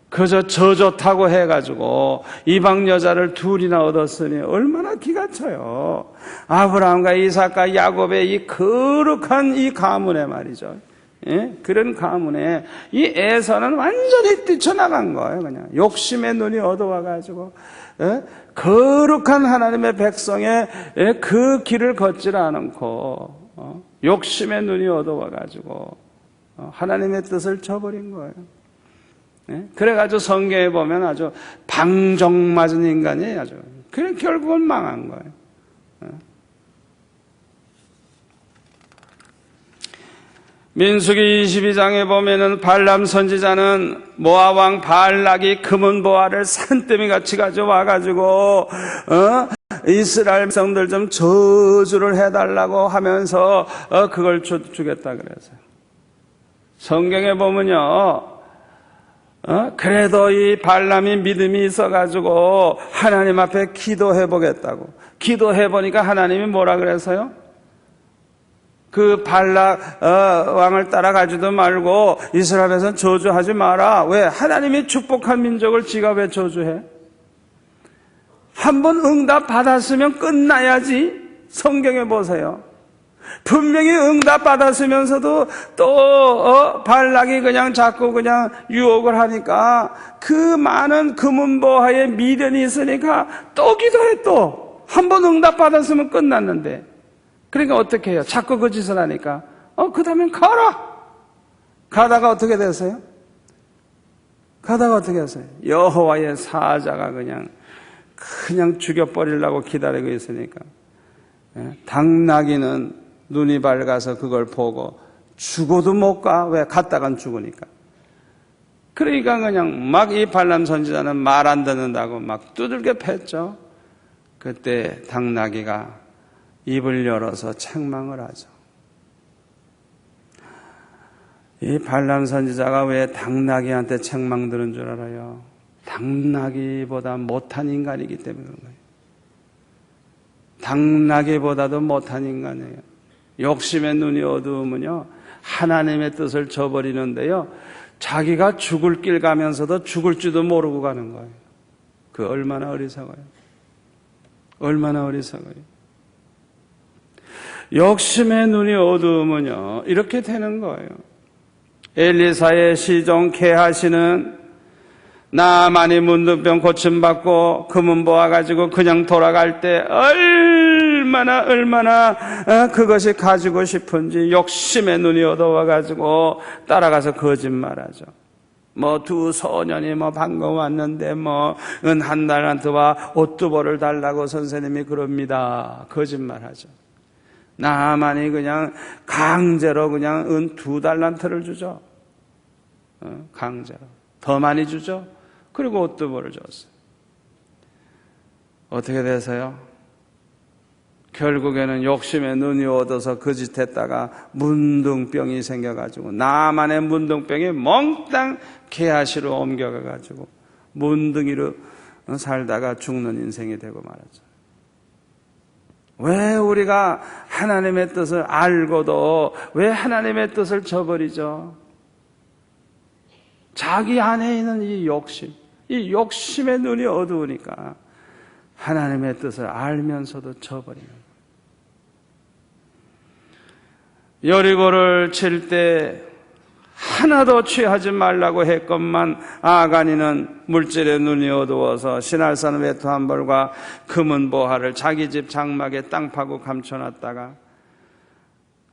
그저 저 좋다고 해가지고 이방 여자를 둘이나 얻었으니 얼마나 기가 차요. 아브라함과 이삭과 야곱의 이 거룩한 이 가문에 말이죠. 그런 가문에 이 에서는 완전히 뛰쳐나간 거예요. 그냥 욕심의 눈이 어두워가지고 거룩한 하나님의 백성의 그 길을 걷질 않고 욕심의 눈이 어두워가지고 하나님의 뜻을 저버린 거예요. 그래가지고 성경에 보면 아주 방정맞은 인간이에요. 아주. 그래 결국은 망한 거예요. 민수기 22장에 보면은 발람 선지자는 모압 왕 발락이 금은 보화를 산더미같이 가져와가지고 이스라엘 백성들 좀 저주를 해달라고 하면서 그걸 주겠다 그래서요. 성경에 보면요, 그래도 이 발람이 믿음이 있어가지고 하나님 앞에 기도해보겠다고 기도해보니까 하나님이 뭐라 그래서요? 그 발락 왕을 따라가지도 말고 이스라엘에서는 저주하지 마라. 왜? 하나님이 축복한 민족을 지가 왜 저주해? 한번 응답 받았으면 끝나야지. 성경에 보세요. 분명히 응답 받았으면서도 또 발락이 그냥 자꾸 그냥 유혹을 하니까 그 많은 금은보화에 미련이 있으니까 또 기도해. 또 한번 응답 받았으면 끝났는데, 그러니까 어떻게 해요? 자꾸 그 짓을 하니까 그 다음엔 가라. 가다가 어떻게 됐어요? 가다가 어떻게 했어요? 여호와의 사자가 그냥 죽여버리려고 기다리고 있으니까 당나귀는 눈이 밝아서 그걸 보고 죽어도 못 가. 왜? 갔다간 죽으니까. 그러니까 그냥 막 이 발람 선지자는 말 안 듣는다고 막 두들겨 팼죠. 그때 당나귀가 입을 열어서 책망을 하죠. 이 발람 선지자가 왜 당나귀한테 책망 들은 줄 알아요? 당나귀보다 못한 인간이기 때문에 그런 거예요. 당나귀보다도 못한 인간이에요. 욕심의 눈이 어두우면요, 하나님의 뜻을 저버리는데요, 자기가 죽을 길 가면서도 죽을지도 모르고 가는 거예요. 그 얼마나 어리석어요. 얼마나 어리석어요. 욕심의 눈이 어두우면요, 이렇게 되는 거예요. 엘리사의 시종 게하시는 나만이 문둥병 고침받고 금은보화 가지고 그냥 돌아갈 때 얼마나 그것이 가지고 싶은지 욕심의 눈이 어두워가지고 따라가서 거짓말하죠. 뭐 두 소년이 뭐 방금 왔는데 뭐 은 한 달란트와 옷 두 벌을 달라고 선생님이 그럽니다. 거짓말하죠. 나만이 그냥 강제로 그냥 은 2달란트를 주죠. 강제로 더 많이 주죠. 그리고 옷 두 벌을 줬어요. 어떻게 돼서요? 결국에는 욕심에 눈이 어두워서 거짓했다가 문둥병이 생겨가지고 나만의 문둥병이 몽땅 개아시로 옮겨가가지고 문둥이로 살다가 죽는 인생이 되고 말하죠. 왜 우리가 하나님의 뜻을 알고도 왜 하나님의 뜻을 저버리죠? 자기 안에 있는 이 욕심의 눈이 어두우니까 하나님의 뜻을 알면서도 저버리는 거예요. 여리고를 칠 때 하나도 취하지 말라고 했건만 아간이는 물질의 눈이 어두워서 신할산 외투 한 벌과 금은 보화를 자기 집 장막에 땅 파고 감춰놨다가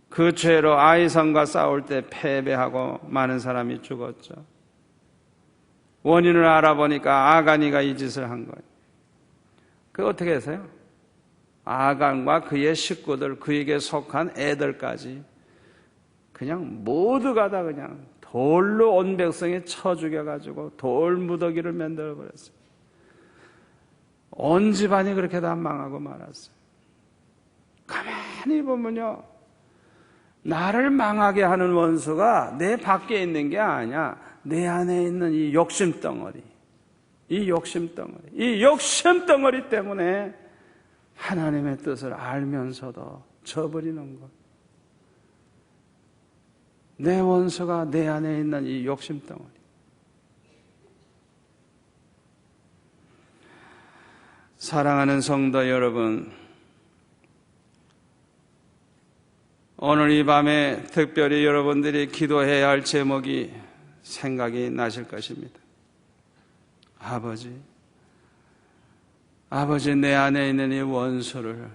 그 죄로 아이성과 싸울 때 패배하고 많은 사람이 죽었죠. 원인을 알아보니까 아간이가 이 짓을 한 거예요. 그 어떻게 해서요? 아간과 그의 식구들, 그에게 속한 애들까지 그냥 모두가 다 그냥 돌로 온 백성이 쳐 죽여가지고 돌 무더기를 만들어버렸어요. 온 집안이 그렇게 다 망하고 말았어요. 가만히 보면요, 나를 망하게 하는 원수가 내 밖에 있는 게 아니야. 내 안에 있는 이 욕심덩어리, 이 욕심덩어리 때문에 하나님의 뜻을 알면서도 저버리는 것. 내 원수가 내 안에 있는 이 욕심덩어리. 사랑하는 성도 여러분, 오늘 이 밤에 특별히 여러분들이 기도해야 할 제목이 생각이 나실 것입니다. 아버지, 내 안에 있는 이 원수를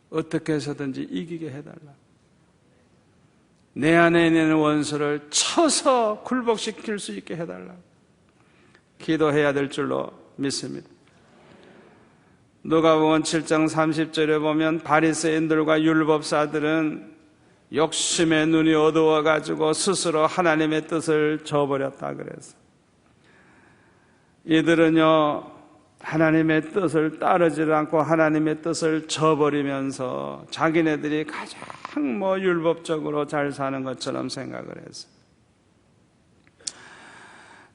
어떻게 해서든지 이기게 해달라. 내 안에 있는 원수를 쳐서 굴복시킬 수 있게 해달라. 기도해야 될 줄로 믿습니다. 누가복음 7장 30절에 보면 바리새인들과 율법사들은 욕심의 눈이 어두워가지고 스스로 하나님의 뜻을 저버렸다 그래서 이들은요 하나님의 뜻을 따르지 않고 하나님의 뜻을 저버리면서 자기네들이 가장 율법적으로 잘 사는 것처럼 생각을 해서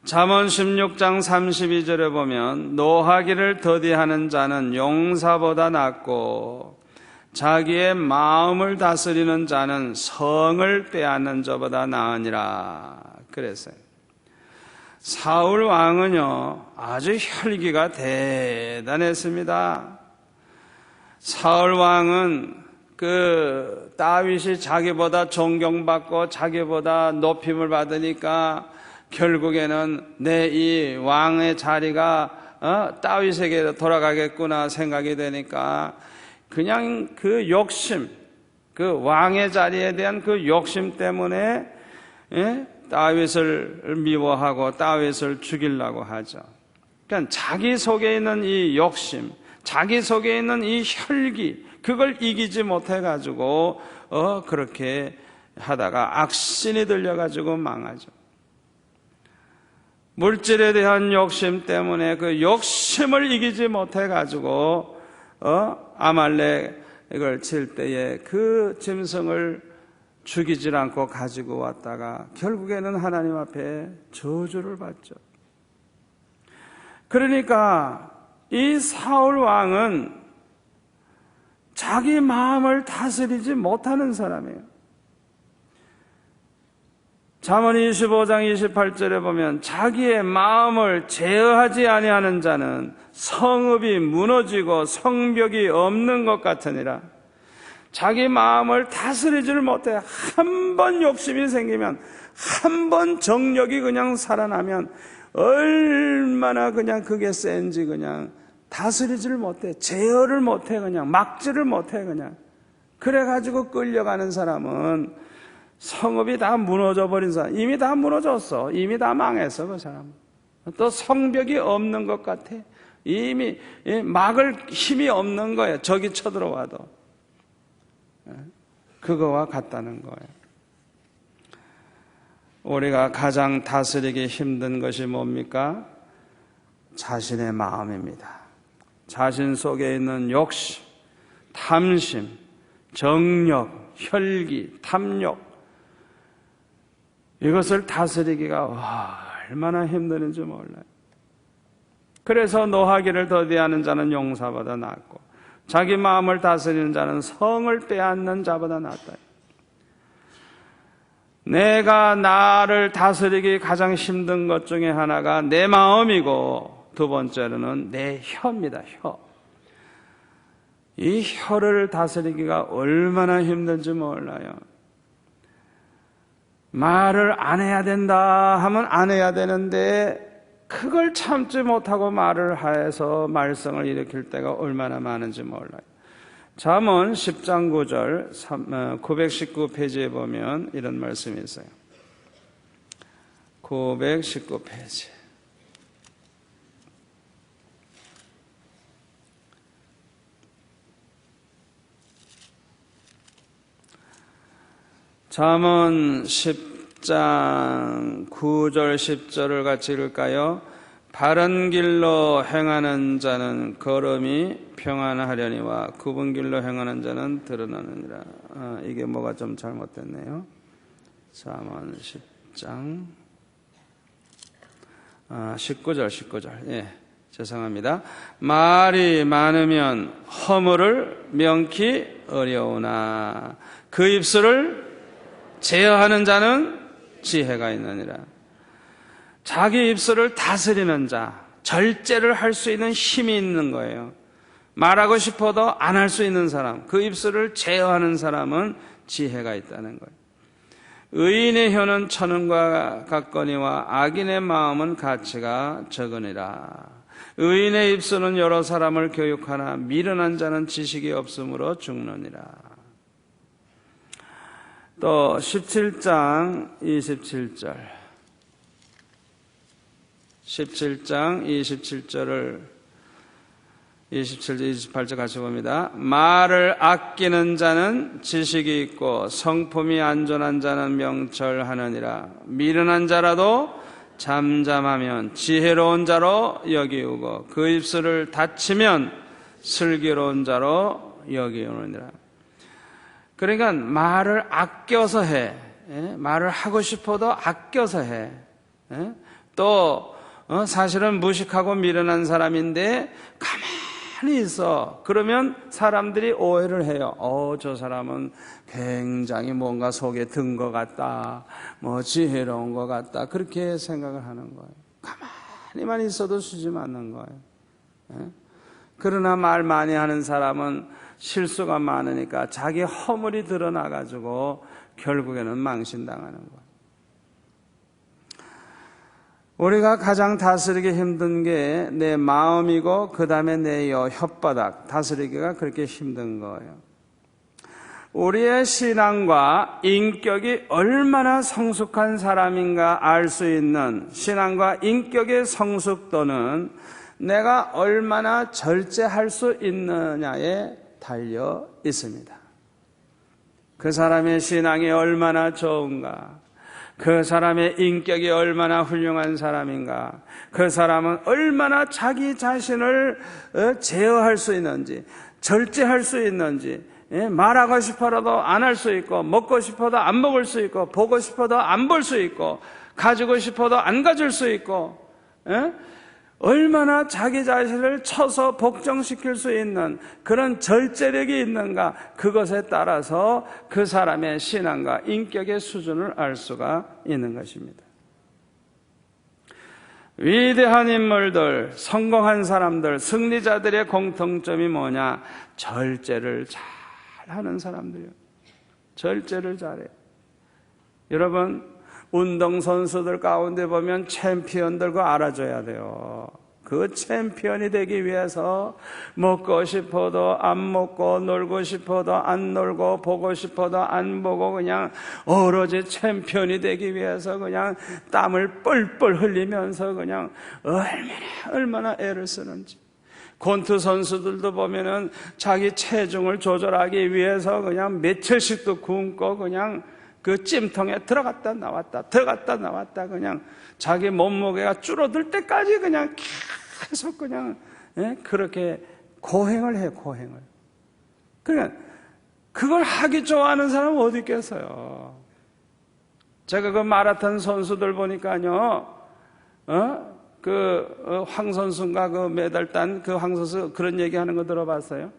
잠언 16장 32절에 보면 노하기를 더디하는 자는 용사보다 낫고 자기의 마음을 다스리는 자는 성을 빼앗는 자보다 나으니라 그랬어요. 사울 왕은요 아주 혈기가 대단했습니다. 사울 왕은 그 다윗이 자기보다 존경받고 자기보다 높임을 받으니까 결국에는 내 이 왕의 자리가 다윗에게 돌아가겠구나 생각이 되니까 그냥 그 욕심, 그 왕의 자리에 대한 그 욕심 때문에 다윗을 미워하고 다윗을 죽이려고 하죠. 그러니까 자기 속에 있는 이 욕심, 자기 속에 있는 이 혈기, 그걸 이기지 못해가지고 그렇게 하다가 악신이 들려가지고 망하죠. 물질에 대한 욕심 때문에 그 욕심을 이기지 못해가지고 아말렉을 칠 때에 그 짐승을 죽이지 않고 가지고 왔다가 결국에는 하나님 앞에 저주를 받죠. 그러니까 이 사울 왕은 자기 마음을 다스리지 못하는 사람이에요. 잠언 25장 28절에 보면 자기의 마음을 제어하지 아니하는 자는 성읍이 무너지고 성벽이 없는 것 같으니라. 자기 마음을 다스리지를 못해 한 번 욕심이 생기면 한 번 정력이 그냥 살아나면 얼마나 그냥 그게 센지 그냥 다스리지를 못해, 제어를 못해, 그냥 막지를 못해 그냥. 그래가지고 끌려가는 사람은 성읍이 다 무너져 버린 사람, 이미 다 무너졌어. 이미 다 망했어, 그 사람. 또 성벽이 없는 것 같아. 이미 막을 힘이 없는 거예요. 적이 쳐들어와도. 그거와 같다는 거예요. 우리가 가장 다스리기 힘든 것이 뭡니까? 자신의 마음입니다. 자신 속에 있는 욕심, 탐심, 정욕, 혈기, 탐욕, 이것을 다스리기가 얼마나 힘드는지 몰라요. 그래서 노하기를 더디하는 자는 용사보다 낫고 자기 마음을 다스리는 자는 성을 빼앗는 자보다 낫다. 내가 나를 다스리기 가장 힘든 것 중에 하나가 내 마음이고, 두 번째로는 내 혀입니다. 혀. 이 혀를 다스리기가 얼마나 힘든지 몰라요. 말을 안 해야 된다 하면 안 해야 되는데 그걸 참지 못하고 말을 해서 말썽을 일으킬 때가 얼마나 많은지 몰라요. 잠언 10장 9절 919페이지에 보면 이런 말씀이 있어요. 919페이지. 잠언 10장 9절 10절을 같이 읽을까요? 바른 길로 행하는 자는 걸음이 평안하려니와 굽은 길로 행하는 자는 드러나느니라. 이게 뭐가 좀 잘못됐네요. 잠언 10장 19절. 예, 죄송합니다. 말이 많으면 허물을 명키 어려우나 그 입술을 제어하는 자는 지혜가 있느니라. 자기 입술을 다스리는 자, 절제를 할 수 있는 힘이 있는 거예요. 말하고 싶어도 안 할 수 있는 사람, 그 입술을 제어하는 사람은 지혜가 있다는 거예요. 의인의 혀는 천은과 같거니와 악인의 마음은 가치가 적으니라. 의인의 입술은 여러 사람을 교육하나 미련한 자는 지식이 없으므로 죽느니라. 또 17장 27절 17장 27절을 27절 28절 같이 봅니다. 말을 아끼는 자는 지식이 있고 성품이 안전한 자는 명철하느니라. 미련한 자라도 잠잠하면 지혜로운 자로 여기우고 그 입술을 닫히면 슬기로운 자로 여기우느니라. 그러니까 말을 아껴서 해. 말을 하고 싶어도 아껴서 해. 또 사실은 무식하고 미련한 사람인데 가만히 있어. 그러면 사람들이 오해를 해요. 저 사람은 굉장히 뭔가 속에 든 것 같다. 뭐 지혜로운 것 같다. 그렇게 생각을 하는 거예요. 가만히만 있어도 수지 맞는 거예요. 그러나 말 많이 하는 사람은 실수가 많으니까 자기 허물이 드러나가지고 결국에는 망신당하는 거예요. 우리가 가장 다스리기 힘든 게 내 마음이고 그 다음에 내 혓바닥 다스리기가 그렇게 힘든 거예요. 우리의 신앙과 인격이 얼마나 성숙한 사람인가 알 수 있는 신앙과 인격의 성숙도는 내가 얼마나 절제할 수 있느냐에 달려 있습니다. 그 사람의 신앙이 얼마나 좋은가, 그 사람의 인격이 얼마나 훌륭한 사람인가, 그 사람은 얼마나 자기 자신을 제어할 수 있는지, 절제할 수 있는지, 말하고 싶어도 안 할 수 있고, 먹고 싶어도 안 먹을 수 있고, 보고 싶어도 안 볼 수 있고, 가지고 싶어도 안 가질 수 있고, 얼마나 자기 자신을 쳐서 복종시킬 수 있는 그런 절제력이 있는가, 그것에 따라서 그 사람의 신앙과 인격의 수준을 알 수가 있는 것입니다. 위대한 인물들, 성공한 사람들, 승리자들의 공통점이 뭐냐? 절제를 잘하는 사람들이에요. 절제를 잘해요. 여러분, 운동선수들 가운데 보면 챔피언들 거 알아줘야 돼요. 그 챔피언이 되기 위해서 먹고 싶어도 안 먹고 놀고 싶어도 안 놀고 보고 싶어도 안 보고 그냥 오로지 챔피언이 되기 위해서 그냥 땀을 뻘뻘 흘리면서 그냥 얼마나 애를 쓰는지. 권투 선수들도 보면은 자기 체중을 조절하기 위해서 그냥 며칠씩도 굶고 그냥 그 찜통에 들어갔다 나왔다 그냥 자기 몸무게가 줄어들 때까지 그냥 계속 그냥 그렇게 고행을 해요. 고행을. 그러니까 그걸 하기 좋아하는 사람은 어디 있겠어요. 제가 그 마라톤 선수들 보니까요, 황선수인가 그 메달 딴 그 황선수 그런 얘기 하는 거 들어봤어요?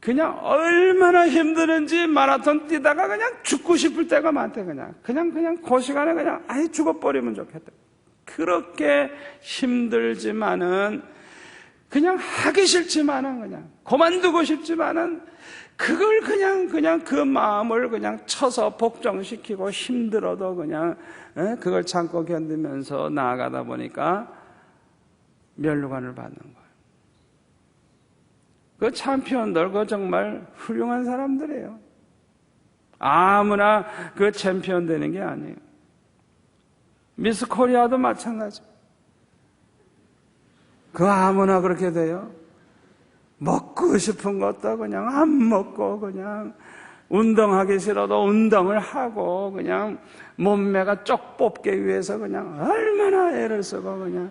그냥 얼마나 힘드는지 마라톤 뛰다가 그냥 죽고 싶을 때가 많대. 그냥 그 시간에 그냥 아예 죽어버리면 좋겠다. 그렇게 힘들지만은 그냥 하기 싫지만은 그냥 그만두고 싶지만은 그걸 그냥 그 마음을 그냥 쳐서 복종시키고 힘들어도 그냥 그걸 참고 견디면서 나아가다 보니까 면류관을 받는 거예요. 그 챔피언들 그 정말 훌륭한 사람들이에요. 아무나 그 챔피언 되는 게 아니에요. 미스 코리아도 마찬가지. 그 아무나 그렇게 돼요. 먹고 싶은 것도 그냥 안 먹고 그냥 운동하기 싫어도 운동을 하고 그냥 몸매가 쪽 뽑기 위해서 그냥 얼마나 애를 쓰고 그냥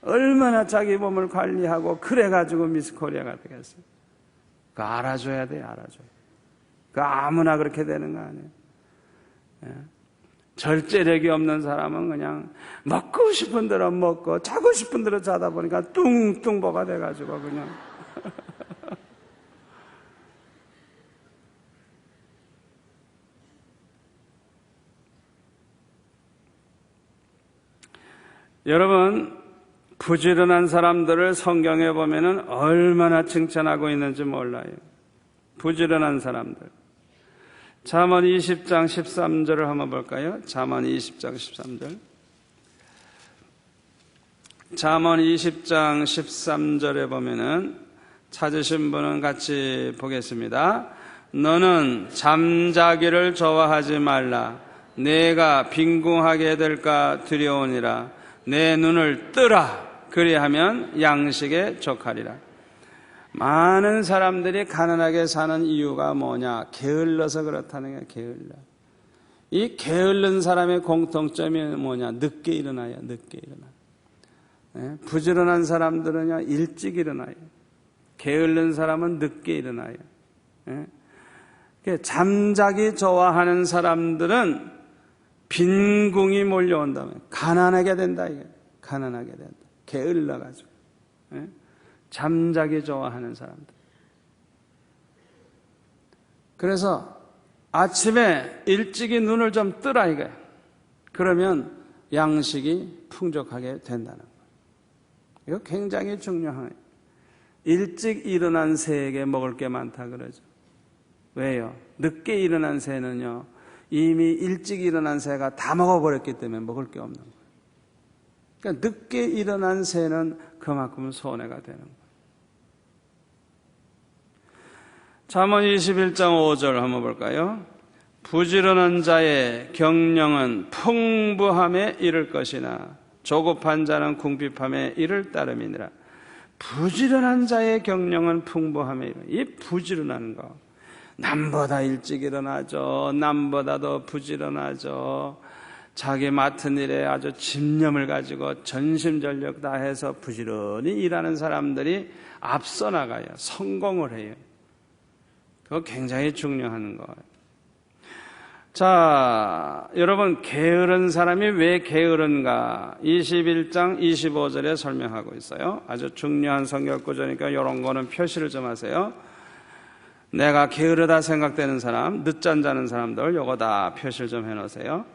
얼마나 자기 몸을 관리하고 그래가지고 미스 코리아가 되겠어요. 그거 알아줘야 돼요. 알아줘야. 그 아무나 그렇게 되는 거 아니에요. 절제력이 없는 사람은 그냥 먹고 싶은 대로 먹고 자고 싶은 대로 자다 보니까 뚱뚱보가 돼가지고 그냥 여러분, 부지런한 사람들을 성경에 보면은 얼마나 칭찬하고 있는지 몰라요. 부지런한 사람들. 잠언 20장 13절을 한번 볼까요? 잠언 20장 13절. 잠언 20장 13절에 보면은 찾으신 분은 같이 보겠습니다. 너는 잠자기를 좋아하지 말라. 내가 빈궁하게 될까 두려우니라. 내 눈을 뜨라. 그리하면 양식에 족하리라. 많은 사람들이 가난하게 사는 이유가 뭐냐? 게을러서 그렇다는 거예요. 게을러. 이 게을른 사람의 공통점이 뭐냐? 늦게 일어나요. 늦게 일어나. 부지런한 사람들은요 일찍 일어나요. 게을른 사람은 늦게 일어나요. 잠자기 좋아하는 사람들은 빈궁이 몰려온다면 가난하게 된다. 이게 가난하게 된다. 게을러가지고. 잠자기 좋아하는 사람들. 그래서 아침에 일찍이 눈을 좀 뜨라 이거예요. 그러면 양식이 풍족하게 된다는 거예요. 이거 굉장히 중요해요. 일찍 일어난 새에게 먹을 게 많다 그러죠. 왜요? 늦게 일어난 새는요 이미 일찍 일어난 새가 다 먹어버렸기 때문에 먹을 게 없는 거예요. 그러니까 늦게 일어난 새는 그만큼 손해가 되는 거예요. 잠언 21장 5절 한번 볼까요? 부지런한 자의 경영은 풍부함에 이를 것이나 조급한 자는 궁핍함에 이를 따름이니라. 부지런한 자의 경영은 풍부함에 이를. 이 부지런한 거. 남보다 일찍 일어나죠. 남보다 더 부지런하죠. 자기 맡은 일에 아주 집념을 가지고 전심전력 다해서 부지런히 일하는 사람들이 앞서 나가요. 성공을 해요. 그거 굉장히 중요한 거예요. 자, 여러분 게으른 사람이 왜 게으른가? 21장 25절에 설명하고 있어요. 아주 중요한 성경 구절이니까 이런 거는 표시를 좀 하세요. 내가 게으르다 생각되는 사람, 늦잠 자는 사람들 요거 다 표시를 좀 해놓으세요.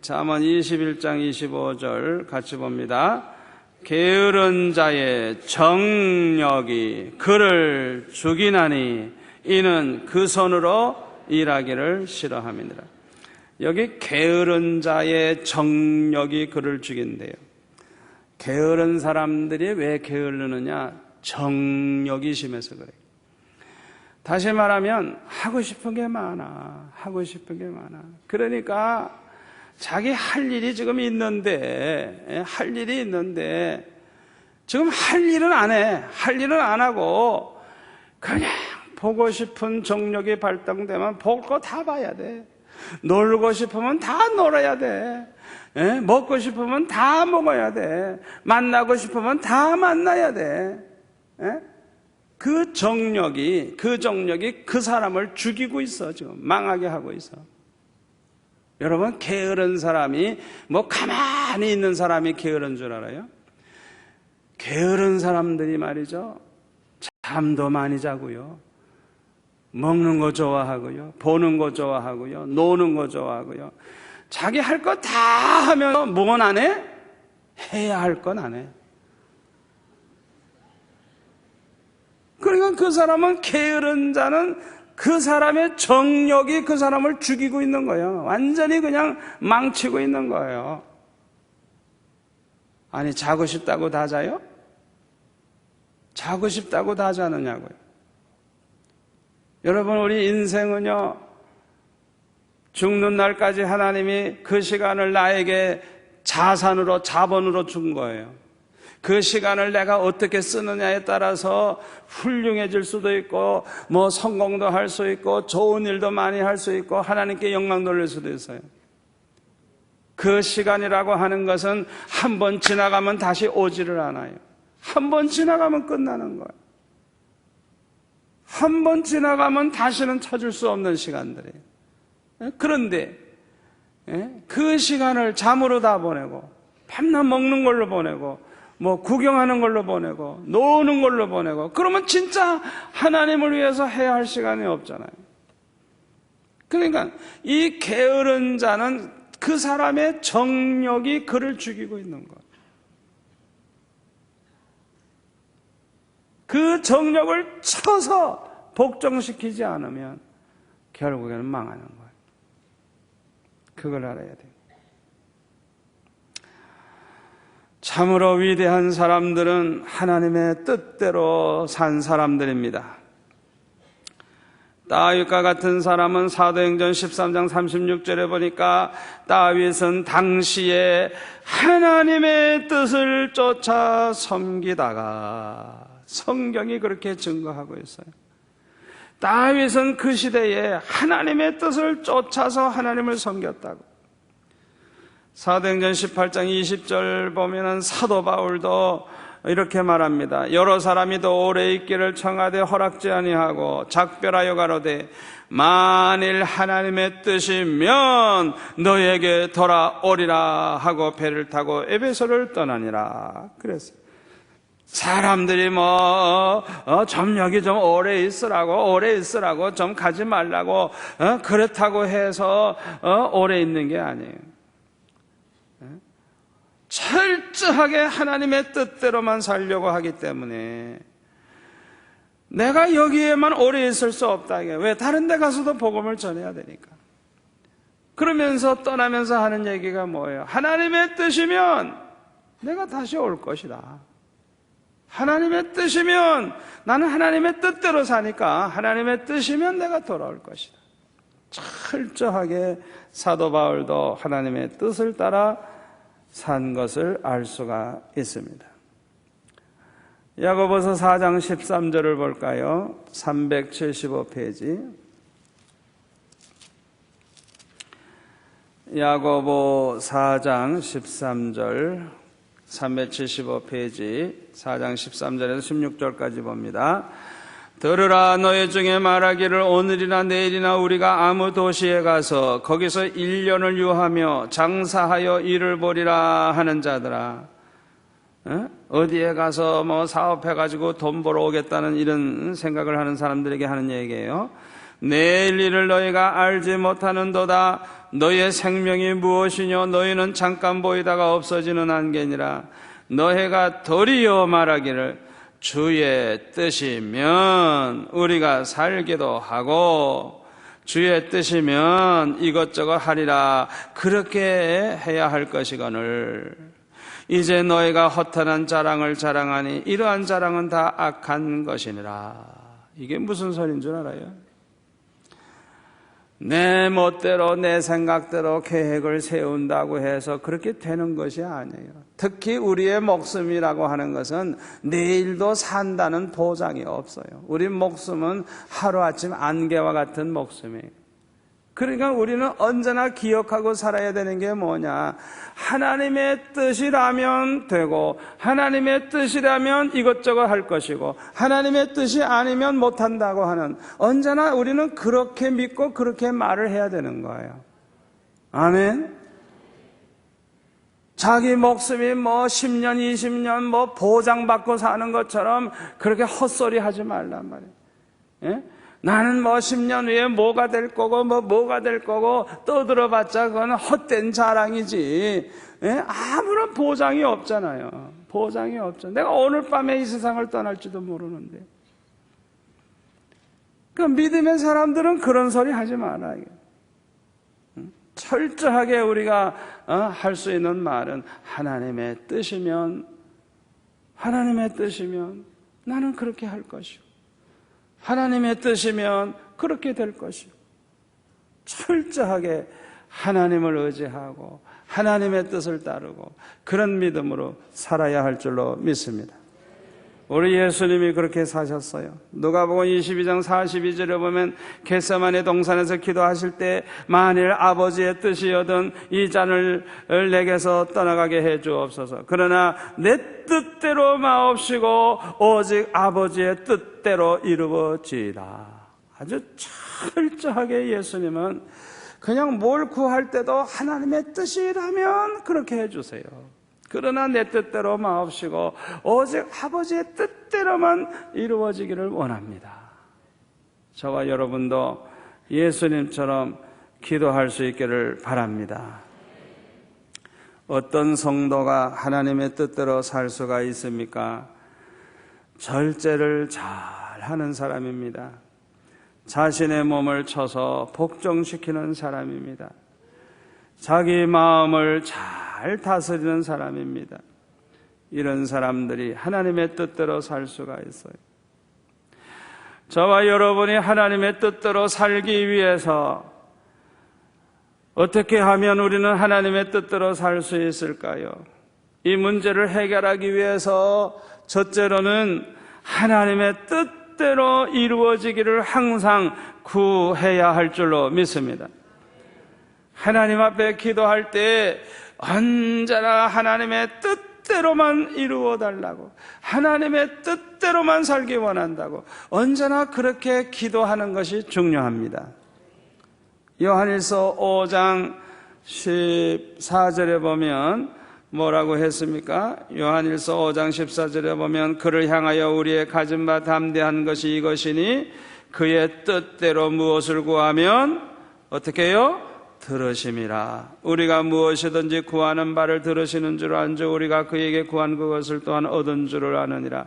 잠언 21장 25절 같이 봅니다. 게으른 자의 정력이 그를 죽이나니 이는 그 손으로 일하기를 싫어함이니라. 여기 게으른 자의 정력이 그를 죽인대요. 게으른 사람들이 왜 게으르느냐? 정욕이 심해서 그래요. 다시 말하면 하고 싶은 게 많아. 하고 싶은 게 많아. 그러니까 자기 할 일이 지금 있는데, 할 일이 있는데 지금 할 일은 안 해. 할 일은 안 하고 그냥 보고 싶은 정욕이 발동되면 볼 거 다 봐야 돼. 놀고 싶으면 다 놀아야 돼. 먹고 싶으면 다 먹어야 돼. 만나고 싶으면 다 만나야 돼. 그 정욕이 그 사람을 죽이고 있어. 지금 망하게 하고 있어. 여러분, 게으른 사람이 뭐 가만히 있는 사람이 게으른 줄 알아요? 게으른 사람들이 말이죠, 잠도 많이 자고요, 먹는 거 좋아하고요, 보는 거 좋아하고요, 노는 거 좋아하고요, 자기 할 거 다 하면 뭔 안 해? 해야 할 건 안 해. 그러니까 그 사람은, 게으른 자는 그 사람의 정욕이 그 사람을 죽이고 있는 거예요. 완전히 그냥 망치고 있는 거예요. 아니, 자고 싶다고 다 자요? 자고 싶다고 다 자느냐고요. 여러분, 우리 인생은요, 죽는 날까지 하나님이 그 시간을 나에게 자본으로 준 거예요. 그 시간을 내가 어떻게 쓰느냐에 따라서 훌륭해질 수도 있고, 뭐 성공도 할 수 있고, 좋은 일도 많이 할 수 있고, 하나님께 영광 돌릴 수도 있어요. 그 시간이라고 하는 것은 한 번 지나가면 다시 오지를 않아요. 한 번 지나가면 끝나는 거예요. 한 번 지나가면 다시는 찾을 수 없는 시간들이에요. 그런데 그 시간을 잠으로 다 보내고, 밤낮 먹는 걸로 보내고, 뭐 구경하는 걸로 보내고, 노는 걸로 보내고, 그러면 진짜 하나님을 위해서 해야 할 시간이 없잖아요. 그러니까 이 게으른 자는 그 사람의 정욕이 그를 죽이고 있는 거예요. 그 정욕을 쳐서 복종시키지 않으면 결국에는 망하는 거예요. 그걸 알아야 돼요. 참으로 위대한 사람들은 하나님의 뜻대로 산 사람들입니다. 다윗과 같은 사람은 사도행전 13장 36절에 보니까 다윗은 당시에 하나님의 뜻을 쫓아 섬기다가, 성경이 그렇게 증거하고 있어요. 다윗은 그 시대에 하나님의 뜻을 쫓아서 하나님을 섬겼다고. 사도행전 18장 20절 보면은 사도 바울도 이렇게 말합니다. 여러 사람이 더 오래 있기를 청하되 허락지 아니하고 작별하여 가로되 만일 하나님의 뜻이면 너에게 돌아오리라 하고 배를 타고 에베소를 떠나니라. 그랬어요. 사람들이 좀 여기 좀 오래 있으라고 좀 가지 말라고 그렇다고 해서 오래 있는 게 아니에요. 철저하게 하나님의 뜻대로만 살려고 하기 때문에 내가 여기에만 오래 있을 수 없다. 왜? 다른 데 가서도 복음을 전해야 되니까. 그러면서 떠나면서 하는 얘기가 뭐예요? 하나님의 뜻이면 내가 다시 올 것이다. 하나님의 뜻이면, 나는 하나님의 뜻대로 사니까 하나님의 뜻이면 내가 돌아올 것이다. 철저하게 사도 바울도 하나님의 뜻을 따라 산 것을 알 수가 있습니다. 야고보서 4장 13절을 볼까요? 375페이지. 야고보 4장 13절 375페이지 4장 13절에서 16절까지 봅니다. 들으라, 너희 중에 말하기를 오늘이나 내일이나 우리가 아무 도시에 가서 거기서 1년을 유하며 장사하여 일을 보리라 하는 자들아. 어디에 가서 뭐 사업해가지고 돈 벌어 오겠다는 이런 생각을 하는 사람들에게 하는 얘기예요. 내일 일을 너희가 알지 못하는도다. 너희의 생명이 무엇이뇨? 너희는 잠깐 보이다가 없어지는 안개니라. 너희가 도리어 말하기를 주의 뜻이면 우리가 살기도 하고 주의 뜻이면 이것저것 하리라. 그렇게 해야 할 것이거늘 이제 너희가 허탄한 자랑을 자랑하니 이러한 자랑은 다 악한 것이니라. 이게 무슨 소리인 줄 알아요? 내 멋대로 내 생각대로 계획을 세운다고 해서 그렇게 되는 것이 아니에요. 특히 우리의 목숨이라고 하는 것은 내일도 산다는 보장이 없어요. 우리 목숨은 하루아침 안개와 같은 목숨이에요. 그러니까 우리는 언제나 기억하고 살아야 되는 게 뭐냐? 하나님의 뜻이라면 되고 하나님의 뜻이라면 이것저것 할 것이고 하나님의 뜻이 아니면 못한다고 하는, 언제나 우리는 그렇게 믿고 그렇게 말을 해야 되는 거예요. 아멘. 자기 목숨이 뭐 10년 20년 뭐 보장받고 사는 것처럼 그렇게 헛소리 하지 말란 말이에요. 예? 나는 뭐 10년 후에 뭐가 될 거고 뭐가 될 거고 떠들어봤자 그건 헛된 자랑이지. 예? 아무런 보장이 없잖아요. 보장이 없잖아요. 내가 오늘 밤에 이 세상을 떠날지도 모르는데. 그 믿음의 사람들은 그런 소리 하지 말아요. 철저하게 우리가 할 수 있는 말은 하나님의 뜻이면 나는 그렇게 할 것이고 하나님의 뜻이면 그렇게 될 것이고, 철저하게 하나님을 의지하고 하나님의 뜻을 따르고 그런 믿음으로 살아야 할 줄로 믿습니다. 우리 예수님이 그렇게 사셨어요. 누가복음 22장 42절에 보면 겟세마네 동산에서 기도하실 때 만일 아버지의 뜻이여든 이 잔을 내게서 떠나가게 해 주옵소서. 그러나 내 뜻대로 마옵시고 오직 아버지의 뜻대로 이루어지이다. 아주 철저하게 예수님은 그냥 뭘 구할 때도 하나님의 뜻이라면 그렇게 해주세요. 그러나 내 뜻대로 마옵시고 오직 아버지의 뜻대로만 이루어지기를 원합니다. 저와 여러분도 예수님처럼 기도할 수 있기를 바랍니다. 어떤 성도가 하나님의 뜻대로 살 수가 있습니까? 절제를 잘 하는 사람입니다. 자신의 몸을 쳐서 복종시키는 사람입니다. 자기 마음을 잘 다스리는 사람입니다. 이런 사람들이 하나님의 뜻대로 살 수가 있어요. 저와 여러분이 하나님의 뜻대로 살기 위해서 어떻게 하면 우리는 하나님의 뜻대로 살 수 있을까요? 이 문제를 해결하기 위해서 첫째로는 하나님의 뜻대로 이루어지기를 항상 구해야 할 줄로 믿습니다. 하나님 앞에 기도할 때 언제나 하나님의 뜻대로만 이루어 달라고, 하나님의 뜻대로만 살기 원한다고 언제나 그렇게 기도하는 것이 중요합니다. 요한일서 5장 14절에 보면 뭐라고 했습니까? 요한일서 5장 14절에 보면 그를 향하여 우리의 가진 바 담대한 것이 이것이니 그의 뜻대로 무엇을 구하면 어떻게 해요? 들으심이라. 우리가 무엇이든지 구하는 바를 들으시는 줄 안지 우리가 그에게 구한 그것을 또한 얻은 줄을 아느니라.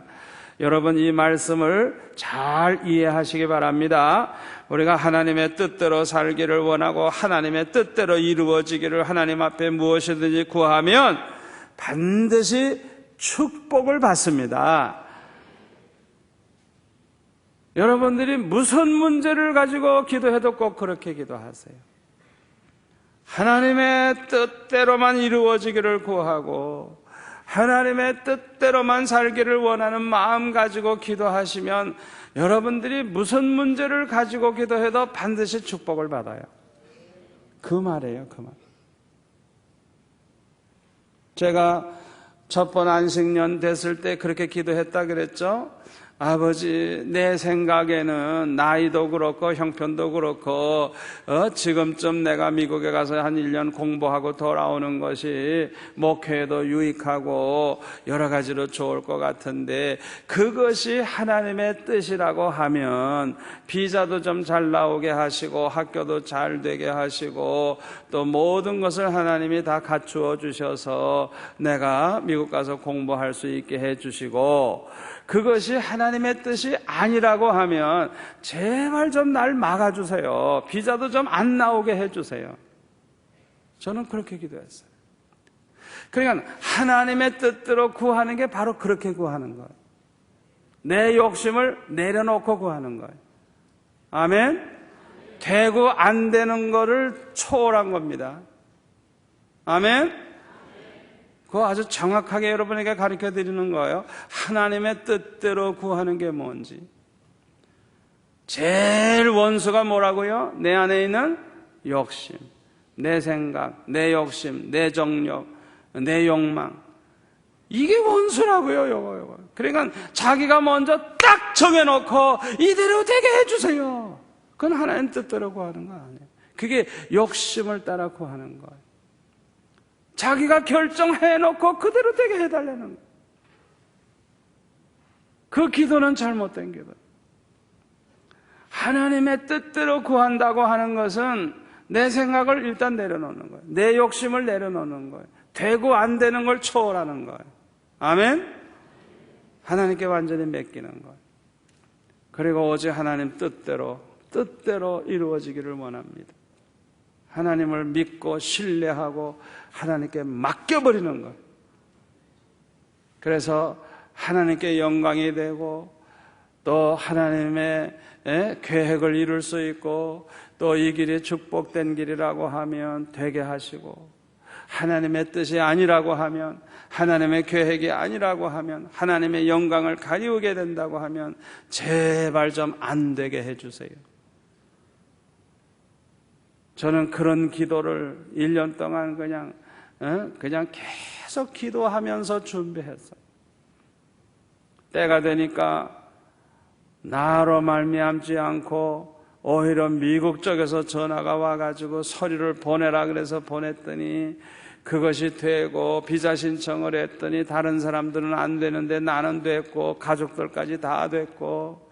여러분, 이 말씀을 잘 이해하시기 바랍니다. 우리가 하나님의 뜻대로 살기를 원하고 하나님의 뜻대로 이루어지기를 하나님 앞에 무엇이든지 구하면 반드시 축복을 받습니다. 여러분들이 무슨 문제를 가지고 기도해도 꼭 그렇게 기도하세요. 하나님의 뜻대로만 이루어지기를 구하고 하나님의 뜻대로만 살기를 원하는 마음 가지고 기도하시면 여러분들이 무슨 문제를 가지고 기도해도 반드시 축복을 받아요. 그 말이에요, 그 말. 제가 첫 번 안식년 됐을 때 그렇게 기도했다 그랬죠? 아버지, 내 생각에는 나이도 그렇고 형편도 그렇고 지금쯤 내가 미국에 가서 한 1년 공부하고 돌아오는 것이 목회에도 유익하고 여러 가지로 좋을 것 같은데 그것이 하나님의 뜻이라고 하면 비자도 좀 잘 나오게 하시고 학교도 잘 되게 하시고 또 모든 것을 하나님이 다 갖추어 주셔서 내가 미국 가서 공부할 수 있게 해 주시고 그것이 하나님의 뜻이 아니라고 하면 제발 좀 날 막아주세요. 비자도 좀 안 나오게 해주세요. 저는 그렇게 기도했어요. 그러니까 하나님의 뜻대로 구하는 게 바로 그렇게 구하는 거예요. 내 욕심을 내려놓고 구하는 거예요. 아멘? 되고 안 되는 거를 초월한 겁니다. 아멘? 그거 아주 정확하게 여러분에게 가르쳐 드리는 거예요. 하나님의 뜻대로 구하는 게 뭔지. 제일 원수가 뭐라고요? 내 안에 있는 욕심, 내 생각, 내 욕심, 내 정욕, 내 욕망. 이게 원수라고요, 요거. 그러니까 자기가 먼저 딱 정해놓고 이대로 되게 해주세요. 그건 하나님 뜻대로 구하는 거 아니에요. 그게 욕심을 따라 구하는 거예요. 자기가 결정해놓고 그대로 되게 해달라는 거예요. 그 기도는 잘못된 기도예요. 하나님의 뜻대로 구한다고 하는 것은 내 생각을 일단 내려놓는 거예요. 내 욕심을 내려놓는 거예요. 되고 안 되는 걸 초월하는 거예요. 아멘? 하나님께 완전히 맡기는 거예요. 그리고 오직 하나님 뜻대로 이루어지기를 원합니다. 하나님을 믿고 신뢰하고 하나님께 맡겨버리는 거예요. 그래서 하나님께 영광이 되고 또 하나님의 계획을 이룰 수 있고 또 이 길이 축복된 길이라고 하면 되게 하시고, 하나님의 뜻이 아니라고 하면, 하나님의 계획이 아니라고 하면, 하나님의 영광을 가리우게 된다고 하면 제발 좀 안 되게 해주세요. 저는 그런 기도를 1년 동안 그냥 계속 기도하면서 준비했어요. 때가 되니까 나로 말미암지 않고 오히려 미국 쪽에서 전화가 와가지고 서류를 보내라 그래서 보냈더니 그것이 되고, 비자 신청을 했더니 다른 사람들은 안 되는데 나는 됐고, 가족들까지 다 됐고,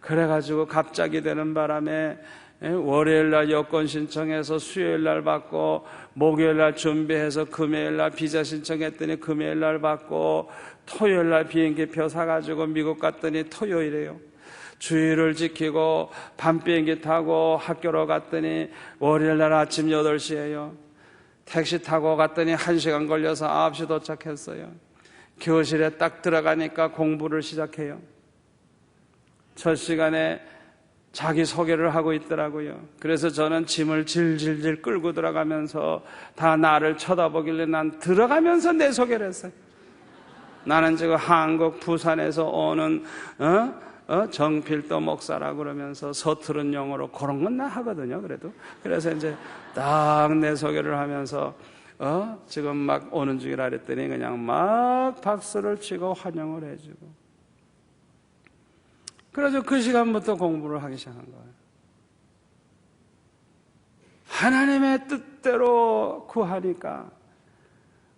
그래가지고 갑자기 되는 바람에 월요일날 여권 신청해서 수요일날 받고, 목요일날 준비해서 금요일날 비자 신청했더니 금요일날 받고, 토요일날 비행기표 사가지고 미국 갔더니 토요일이에요. 주의를 지키고 밤 비행기 타고 학교로 갔더니 월요일날 아침 8시에요. 택시 타고 갔더니 1시간 걸려서 9시 도착했어요. 교실에 딱 들어가니까 공부를 시작해요. 첫 시간에 자기 소개를 하고 있더라고요. 그래서 저는 짐을 질질질 끌고 들어가면서 다 나를 쳐다보길래 난 들어가면서 내 소개를 했어요. 나는 지금 한국 부산에서 오는 정필도 목사라 그러면서 서투른 영어로 그런 건 나 하거든요. 그래서 이제 딱 내 소개를 하면서 지금 막 오는 중이라 그랬더니 그냥 막 박수를 치고 환영을 해주고, 그래서 그 시간부터 공부를 하기 시작한 거예요. 하나님의 뜻대로 구하니까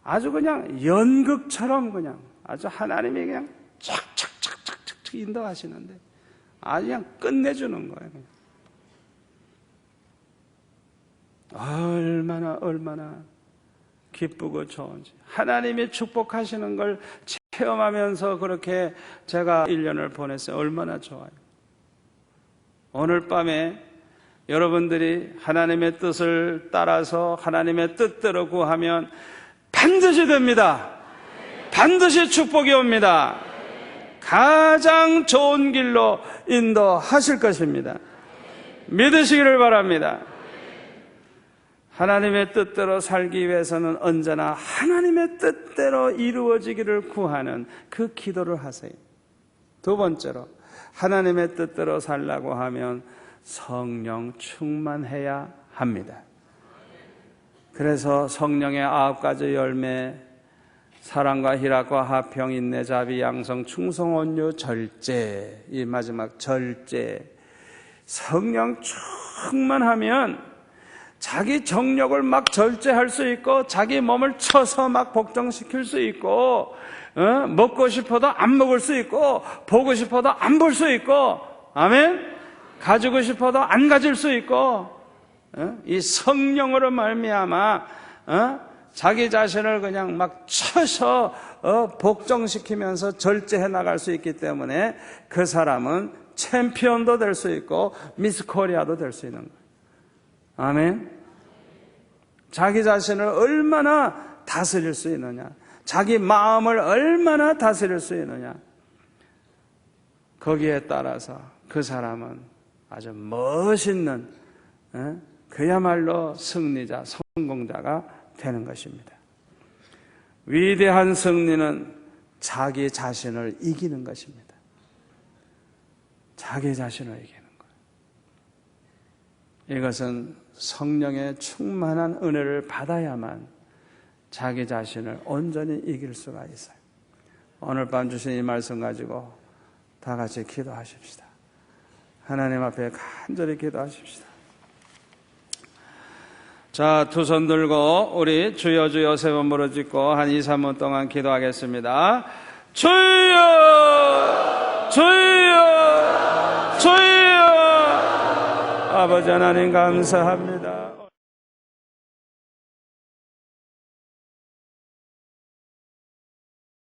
아주 그냥 연극처럼 그냥 아주 하나님이 그냥 착착착착착 인도하시는데 아주 그냥 끝내주는 거예요. 얼마나 기쁘고 좋은지, 하나님이 축복하시는 걸 체험하면서 그렇게 제가 1년을 보냈어요. 얼마나 좋아요. 오늘 밤에 여러분들이 하나님의 뜻을 따라서 하나님의 뜻대로 구하면 반드시 됩니다. 반드시 축복이 옵니다. 가장 좋은 길로 인도하실 것입니다. 믿으시기를 바랍니다. 하나님의 뜻대로 살기 위해서는 언제나 하나님의 뜻대로 이루어지기를 구하는 그 기도를 하세요. 두 번째로, 하나님의 뜻대로 살라고 하면 성령 충만해야 합니다. 그래서 성령의 9가지 열매, 사랑과 희락과 화평, 인내, 자비, 양성, 충성, 온유, 절제, 이 마지막 절제, 성령 충만하면 자기 정욕을 막 절제할 수 있고, 자기 몸을 쳐서 막 복종시킬 수 있고, 먹고 싶어도 안 먹을 수 있고, 보고 싶어도 안 볼 수 있고, 아멘? 가지고 싶어도 안 가질 수 있고, 이 성령으로 말미암아 자기 자신을 그냥 막 쳐서 복종시키면서 절제해 나갈 수 있기 때문에 그 사람은 챔피언도 될 수 있고 미스 코리아도 될 수 있는 거예요. 아멘. 자기 자신을 얼마나 다스릴 수 있느냐, 자기 마음을 얼마나 다스릴 수 있느냐, 거기에 따라서 그 사람은 아주 멋있는 그야말로 승리자, 성공자가 되는 것입니다. 위대한 승리는 자기 자신을 이기는 것입니다. 자기 자신을 이기는 거예요. 이것은 성령의 충만한 은혜를 받아야만 자기 자신을 온전히 이길 수가 있어요. 오늘 밤 주신 이 말씀 가지고 다 같이 기도하십시다. 하나님 앞에 간절히 기도하십시다. 자, 두 손 들고 우리 주여 주여 세 번 부르짖고 한 2, 3분 동안 기도하겠습니다. 주여 주여 주여. 아버지 하나님 감사합니다.